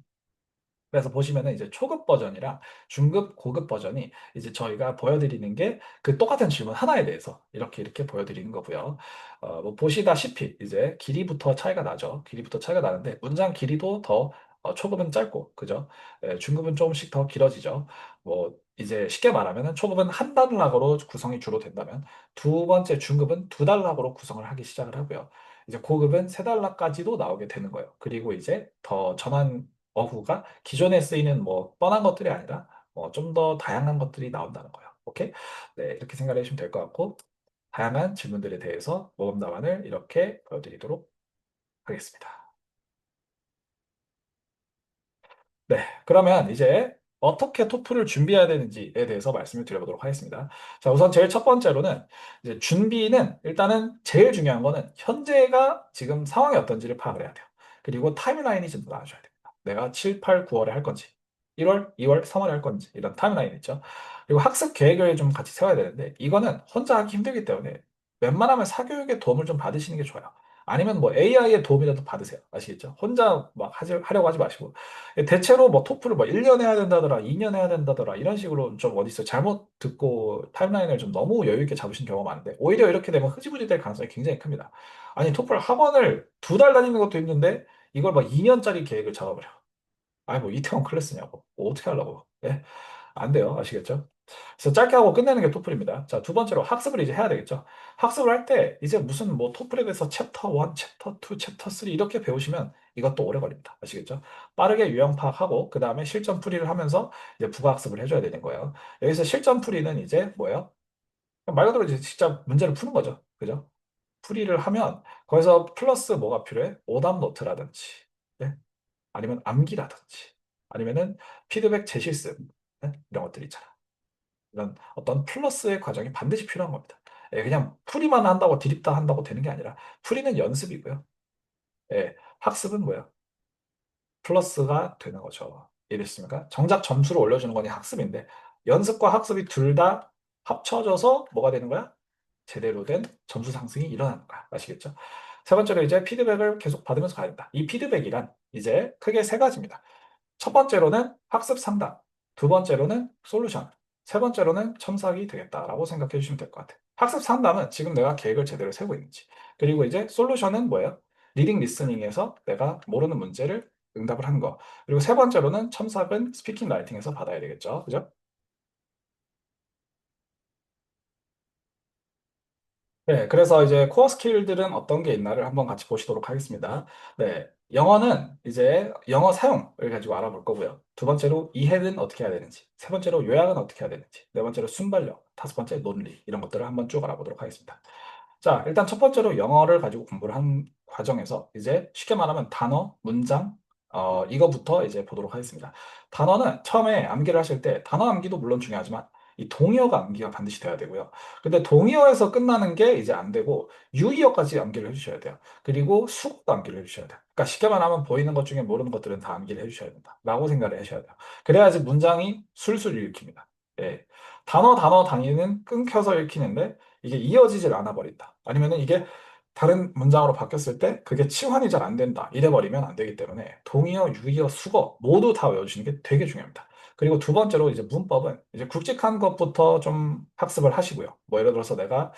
그래서 보시면은 이제 초급 버전이랑 중급, 고급 버전이 이제 저희가 보여드리는 게 그 똑같은 질문 하나에 대해서 이렇게 보여드리는 거고요. 뭐 보시다시피 이제 길이부터 차이가 나죠. 길이부터 차이가 나는데 문장 길이도 더 초급은 짧고, 그죠? 중급은 조금씩 더 길어지죠. 뭐 이제 쉽게 말하면은 초급은 한 단락으로 구성이 주로 된다면 두 번째 중급은 두 단락으로 구성을 하기 시작을 하고요. 이제 고급은 세 단락까지도 나오게 되는 거예요. 그리고 이제 더 전환 어구가 기존에 쓰이는 뭐 뻔한 것들이 아니라 뭐 좀 더 다양한 것들이 나온다는 거예요. 오케이? 네, 이렇게 생각해 주시면 될 것 같고 다양한 질문들에 대해서 모범 답안을 이렇게 보여드리도록 하겠습니다. 네, 그러면 이제 어떻게 토플을 준비해야 되는지에 대해서 말씀을 드려보도록 하겠습니다. 자, 우선 제일 첫 번째로는 이제 준비는 일단은 제일 중요한 거는 현재가 지금 상황이 어떤지를 파악을 해야 돼요. 그리고 타임라인이 좀 나와줘야 됩니다. 내가 7, 8, 9월에 할 건지, 1월, 2월, 3월에 할 건지 이런 타임라인 있죠. 그리고 학습 계획을 좀 같이 세워야 되는데 이거는 혼자 하기 힘들기 때문에 웬만하면 사교육의 도움을 좀 받으시는 게 좋아요. 아니면 뭐 AI의 도움이라도 받으세요. 아시겠죠? 혼자 막 하려고 하지 마시고. 대체로 뭐 토플을 뭐 1년 해야 된다더라, 2년 해야 된다더라, 이런 식으로 좀 어디서 잘못 듣고 타임라인을 좀 너무 여유 있게 잡으신 경우가 많은데, 오히려 이렇게 되면 흐지부지 될 가능성이 굉장히 큽니다. 아니, 토플 학원을 2달 다니는 것도 힘든데, 이걸 막 2년짜리 계획을 잡아버려. 아니, 뭐 이태원 클래스냐고. 뭐 어떻게 하려고. 예? 안 돼요. 아시겠죠? 그래서 짧게 하고 끝내는 게 토플입니다. 자, 두 번째로 학습을 이제 해야 되겠죠. 학습을 할 때 이제 무슨 뭐 토플에 대해서 챕터 1, 챕터 2, 챕터 3 이렇게 배우시면 이것도 오래 걸립니다. 아시겠죠? 빠르게 유형 파악하고 그 다음에 실전 풀이를 하면서 이제 부가 학습을 해줘야 되는 거예요. 여기서 실전 풀이는 이제 뭐예요? 말 그대로 이제 진짜 문제를 푸는 거죠. 그죠? 풀이를 하면 거기서 플러스 뭐가 필요해? 오답 노트라든지, 예? 아니면 암기라든지, 아니면은 피드백 재실습, 예? 이런 것들 있잖아. 이런 어떤 플러스의 과정이 반드시 필요한 겁니다. 예, 그냥 풀이만 한다고 드립다 한다고 되는 게 아니라 풀이는 연습이고요. 예, 학습은 뭐야? 플러스가 되는 거죠. 이해됐습니까? 정작 점수를 올려주는 거니 학습인데 연습과 학습이 둘 다 합쳐져서 뭐가 되는 거야? 제대로 된 점수 상승이 일어나는 거야. 아시겠죠? 세 번째로 이제 피드백을 계속 받으면서 가야 된다. 이 피드백이란 이제 크게 세 가지입니다. 첫 번째로는 학습 상담, 두 번째로는 솔루션, 세 번째로는 첨삭이 되겠다라고 생각해 주시면 될 것 같아요. 학습 상담은 지금 내가 계획을 제대로 세우고 있는지, 그리고 이제 솔루션은 뭐예요? 리딩 리스닝에서 내가 모르는 문제를 응답을 하는 거, 그리고 세 번째로는 첨삭은 스피킹 라이팅에서 받아야 되겠죠. 그죠? 네, 그래서 이제 코어 스킬들은 어떤 게 있나를 한번 같이 보시도록 하겠습니다. 네, 영어는 이제 영어 사용을 가지고 알아볼 거고요. 두 번째로 이해는 어떻게 해야 되는지, 세 번째로 요약은 어떻게 해야 되는지, 네 번째로 순발력, 다섯 번째 논리 이런 것들을 한번 쭉 알아보도록 하겠습니다. 자, 일단 첫 번째로 영어를 가지고 공부를 한 과정에서 이제 쉽게 말하면 단어, 문장, 이거부터 이제 보도록 하겠습니다. 단어는 처음에 암기를 하실 때 단어 암기도 물론 중요하지만 이 동의어가 암기가 반드시 돼야 되고요. 근데 동의어에서 끝나는 게 이제 안 되고 유의어까지 암기를 해주셔야 돼요. 그리고 수국도 암기를 해주셔야 돼요. 그러니까 쉽게 말하면 보이는 것 중에 모르는 것들은 다 암기를 해주셔야 된다. 라고 생각을 하셔야 돼요. 그래야지 문장이 술술 읽힙니다. 예. 단어 단위는 끊겨서 읽히는데 이게 이어지질 않아 버린다. 아니면은 이게 다른 문장으로 바뀌었을 때 그게 치환이 잘 안 된다. 이래 버리면 안 되기 때문에 동의어, 유의어, 수거 모두 다 외워주시는 게 되게 중요합니다. 그리고 두 번째로 이제 문법은 이제 굵직한 것부터 좀 학습을 하시고요. 뭐 예를 들어서 내가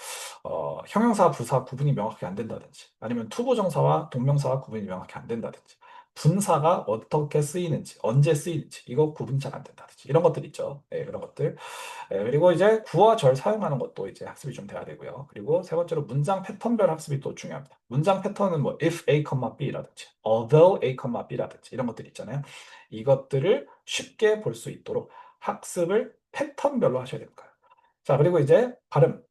형용사, 부사 구분이 명확히 안 된다든지 아니면 투부정사와 동명사와 구분이 명확히 안 된다든지 분사가 어떻게 쓰이는지 언제 쓰이는지 이거 구분이 잘 안 된다든지 이런 것들 있죠. 네, 그런 것들. 네, 그리고 이제 구와 절 사용하는 것도 이제 학습이 좀 돼야 되고요. 그리고 세 번째로 문장 패턴별 학습이 또 중요합니다. 문장 패턴은 뭐 if A, B라든지 although A, B라든지 이런 것들 있잖아요. 이것들을 쉽게 볼 수 있도록 학습을 패턴별로 하셔야 되는 거예요. 자, 그리고 이제 발음.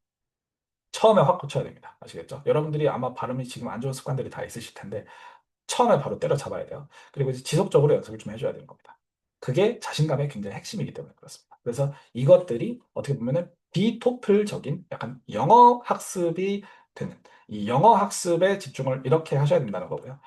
처음에 확 고쳐야 됩니다. 아시겠죠? 여러분들이 아마 발음이 지금 안 좋은 습관들이 다 있으실 텐데 처음에 바로 때려잡아야 돼요. 그리고 이제 지속적으로 연습을 좀 해줘야 되는 겁니다. 그게 자신감의 굉장히 핵심이기 때문에 그렇습니다. 그래서 이것들이 어떻게 보면은 비토플적인 약간 영어 학습이 되는 이 영어 학습에 집중을 이렇게 하셔야 된다는 거고요.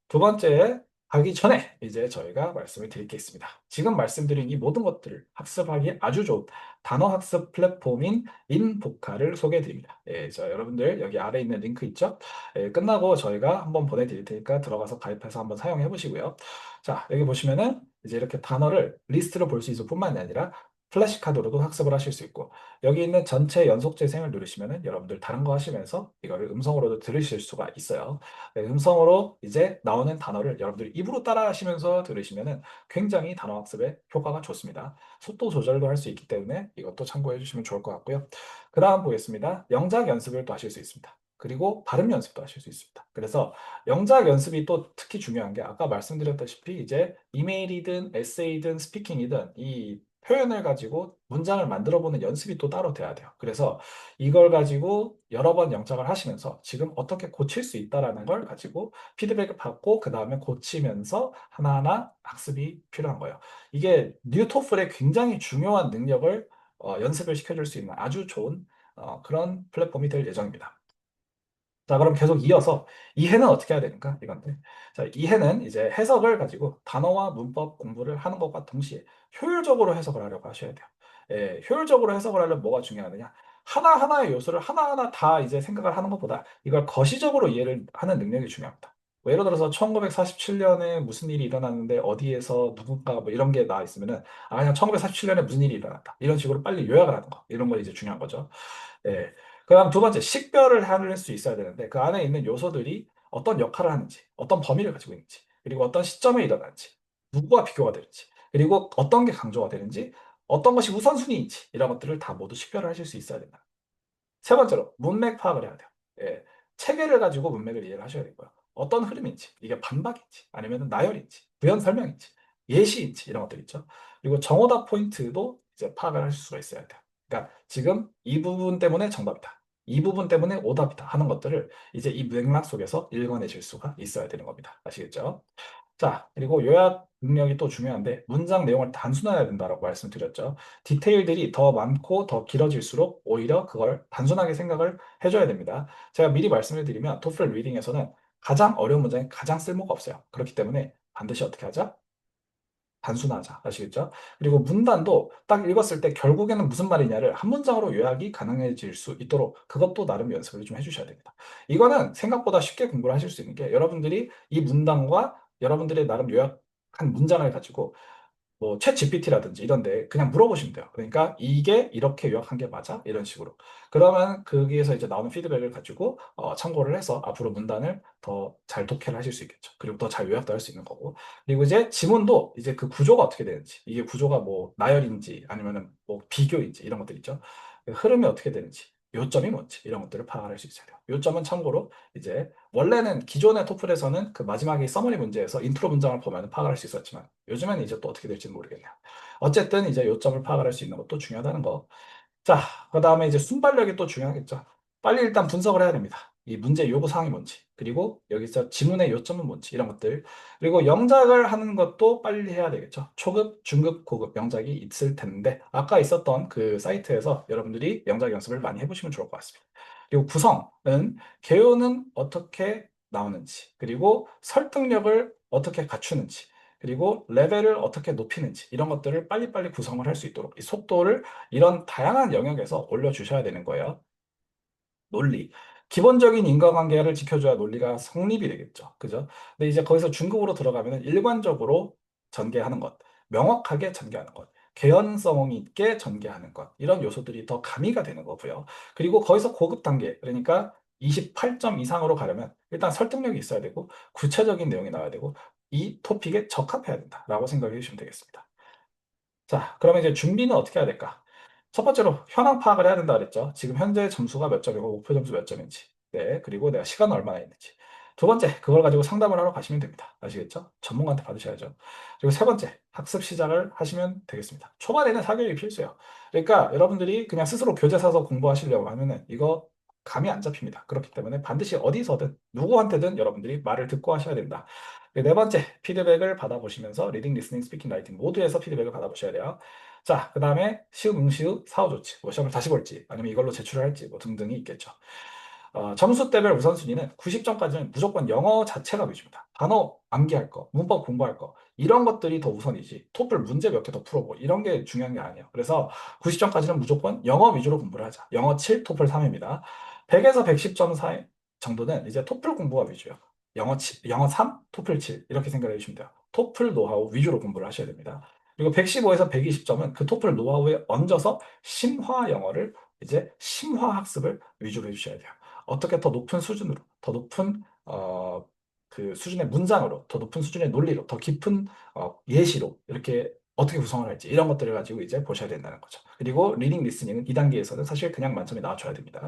두 번째 가기 전에 이제 저희가 말씀을 드릴 게 있습니다. 지금 말씀드린 이 모든 것들을 학습하기 아주 좋은 단어 학습 플랫폼인 인보카를 소개해 드립니다. 예, 여러분들 여기 아래 있는 링크 있죠? 예, 끝나고 저희가 한번 보내드릴 테니까 들어가서 가입해서 한번 사용해 보시고요. 자, 여기 보시면은 이제 이렇게 단어를 리스트로 볼 수 있을 뿐만이 아니라 플래시카드로도 학습을 하실 수 있고 여기 있는 전체 연속 재생을 누르시면은 여러분들 다른 거 하시면서 이거를 음성으로도 들으실 수가 있어요. 네, 음성으로 이제 나오는 단어를 여러분들이 입으로 따라 하시면서 들으시면은 굉장히 단어 학습에 효과가 좋습니다. 속도 조절도 할 수 있기 때문에 이것도 참고해 주시면 좋을 것 같고요. 그 다음 보겠습니다. 영작 연습을 또 하실 수 있습니다. 그리고 발음 연습도 하실 수 있습니다. 그래서 영작 연습이 또 특히 중요한 게 아까 말씀드렸다시피 이제 이메일이든 에세이든 스피킹이든 이 표현을 가지고 문장을 만들어 보는 연습이 또 따로 돼야 돼요. 그래서 이걸 가지고 여러 번 영작을 하시면서 지금 어떻게 고칠 수 있다라는 걸 가지고 피드백을 받고 그 다음에 고치면서 하나하나 학습이 필요한 거예요. 이게 뉴토플의 굉장히 중요한 능력을 연습을 시켜줄 수 있는 아주 좋은 그런 플랫폼이 될 예정입니다. 자, 그럼 계속 이어서 이해는 어떻게 해야 되는가? 이건데. 자, 이해는 이제 해석을 가지고 단어와 문법 공부를 하는 것과 동시에 효율적으로 해석을 하려고 하셔야 돼요. 예, 효율적으로 해석을 하려면 뭐가 중요하느냐? 하나하나의 요소를 하나하나 다 이제 생각을 하는 것보다 이걸 거시적으로 이해를 하는 능력이 중요합니다. 뭐 예를 들어서 1947년에 무슨 일이 일어났는데 어디에서 누군가 뭐 이런 게 나와 있으면은 아 그냥 1947년에 무슨 일이 일어났다. 이런 식으로 빨리 요약을 하는 거. 이런 거 이제 중요한 거죠. 예. 그다음 두 번째, 식별을 할 수 있어야 되는데 그 안에 있는 요소들이 어떤 역할을 하는지, 어떤 범위를 가지고 있는지, 그리고 어떤 시점에 일어나는지, 누구와 비교가 되는지, 그리고 어떤 게 강조가 되는지, 어떤 것이 우선순위인지 이런 것들을 다 모두 식별을 하실 수 있어야 된다. 세 번째로 문맥 파악을 해야 돼요. 예. 체계를 가지고 문맥을 이해를 하셔야 되고요. 어떤 흐름인지, 이게 반박인지, 아니면 나열인지, 부연 설명인지, 예시인지 이런 것들 있죠. 그리고 정오답 포인트도 이제 파악을 하실 수가 있어야 돼요. 그러니까 지금 이 부분 때문에 정답이다. 이 부분 때문에 오답이다 하는 것들을 이제 이 맥락 속에서 읽어내실 수가 있어야 되는 겁니다. 아시겠죠? 자, 그리고 요약 능력이 또 중요한데 문장 내용을 단순화해야 된다라고 말씀드렸죠. 디테일들이 더 많고 더 길어질수록 오히려 그걸 단순하게 생각을 해줘야 됩니다. 제가 미리 말씀을 드리면 토플 리딩에서는 가장 어려운 문장이 가장 쓸모가 없어요. 그렇기 때문에 반드시 어떻게 하자? 단순하자. 아시겠죠? 그리고 문단도 딱 읽었을 때 결국에는 무슨 말이냐를 한 문장으로 요약이 가능해질 수 있도록 그것도 나름 연습을 좀 해주셔야 됩니다. 이거는 생각보다 쉽게 공부를 하실 수 있는 게 여러분들이 이 문단과 여러분들의 나름 요약한 문장을 가지고 뭐 챗GPT라든지 이런 데 그냥 물어보시면 돼요. 그러니까 이게 이렇게 요약한 게 맞아? 이런 식으로. 그러면 거기에서 이제 나오는 피드백을 가지고 참고를 해서 앞으로 문단을 더 잘 독해를 하실 수 있겠죠. 그리고 더 잘 요약도 할 수 있는 거고. 그리고 이제 지문도 이제 그 구조가 어떻게 되는지, 이게 구조가 뭐 나열인지 아니면은 뭐 비교인지 이런 것들 있죠. 그 흐름이 어떻게 되는지, 요점이 뭔지 이런 것들을 파악할 수 있어야 돼요. 요점은 참고로 이제 원래는 기존의 토플에서는 그 마지막에 서머리 문제에서 인트로 문장을 보면 파악할 수 있었지만 요즘에는 이제 또 어떻게 될지는 모르겠네요. 어쨌든 이제 요점을 파악할 수 있는 것도 중요하다는 거. 자, 그 다음에 이제 순발력이 또 중요하겠죠. 빨리 일단 분석을 해야 됩니다. 이 문제 요구 사항이 뭔지, 그리고 여기서 지문의 요점은 뭔지, 이런 것들. 그리고 영작을 하는 것도 빨리 해야 되겠죠. 초급, 중급, 고급 영작이 있을 텐데, 아까 있었던 그 사이트에서 여러분들이 영작 연습을 많이 해보시면 좋을 것 같습니다. 그리고 구성은, 개요는 어떻게 나오는지, 그리고 설득력을 어떻게 갖추는지, 그리고 레벨을 어떻게 높이는지, 이런 것들을 빨리빨리 구성을 할 수 있도록 이 속도를 이런 다양한 영역에서 올려주셔야 되는 거예요. 논리. 기본적인 인과관계를 지켜줘야 논리가 성립이 되겠죠. 그죠? 근데 이제 거기서 중급으로 들어가면 일관적으로 전개하는 것, 명확하게 전개하는 것, 개연성 있게 전개하는 것, 이런 요소들이 더 가미가 되는 거고요. 그리고 거기서 고급 단계, 그러니까 28점 이상으로 가려면 일단 설득력이 있어야 되고, 구체적인 내용이 나와야 되고, 이 토픽에 적합해야 된다라고 생각해 주시면 되겠습니다. 자, 그러면 이제 준비는 어떻게 해야 될까? 첫 번째로 현황 파악을 해야 된다 그랬죠. 지금 현재 점수가 몇 점이고 목표 점수 몇 점인지. 네, 그리고 내가 시간 얼마나 있는지. 두 번째, 그걸 가지고 상담을 하러 가시면 됩니다. 아시겠죠? 전문가한테 받으셔야죠. 그리고 세 번째, 학습 시작을 하시면 되겠습니다. 초반에는 사교육이 필수예요. 그러니까 여러분들이 그냥 스스로 교재 사서 공부하시려고 하면은 이거 감이 안 잡힙니다. 그렇기 때문에 반드시 어디서든 누구한테든 여러분들이 말을 듣고 하셔야 된다. 네 번째, 피드백을 받아보시면서 리딩, 리스닝, 스피킹, 라이팅 모두에서 피드백을 받아보셔야 돼요. 자, 그 다음에 시읒, 응시읒, 사후 조치, 뭐 시험을 다시 볼지, 아니면 이걸로 제출을 할지, 뭐 등등이 있겠죠. 점수대별 우선순위는 90점까지는 무조건 영어 자체가 위주입니다. 단어 암기할 거, 문법 공부할 거, 이런 것들이 더 우선이지. 토플 문제 몇 개 더 풀어보, 이런 게 중요한 게 아니에요. 그래서 90점까지는 무조건 영어 위주로 공부를 하자. 영어 7, 토플 3입니다. 100에서 110점 사이 정도는 이제 토플 공부가 위주예요. 영어 7, 영어 3, 토플 7 이렇게 생각해 주시면 돼요. 토플 노하우 위주로 공부를 하셔야 됩니다. 그리고 115에서 120점은 그 토플 노하우에 얹어서 심화 영어를 이제 심화 학습을 위주로 해주셔야 돼요. 어떻게 더 높은 수준으로, 더 높은 그 수준의 문장으로, 더 높은 수준의 논리로, 더 깊은 예시로 이렇게 어떻게 구성을 할지 이런 것들을 가지고 이제 보셔야 된다는 거죠. 그리고 리딩 리스닝은 2단계에서는 사실 그냥 만점이 나와줘야 됩니다.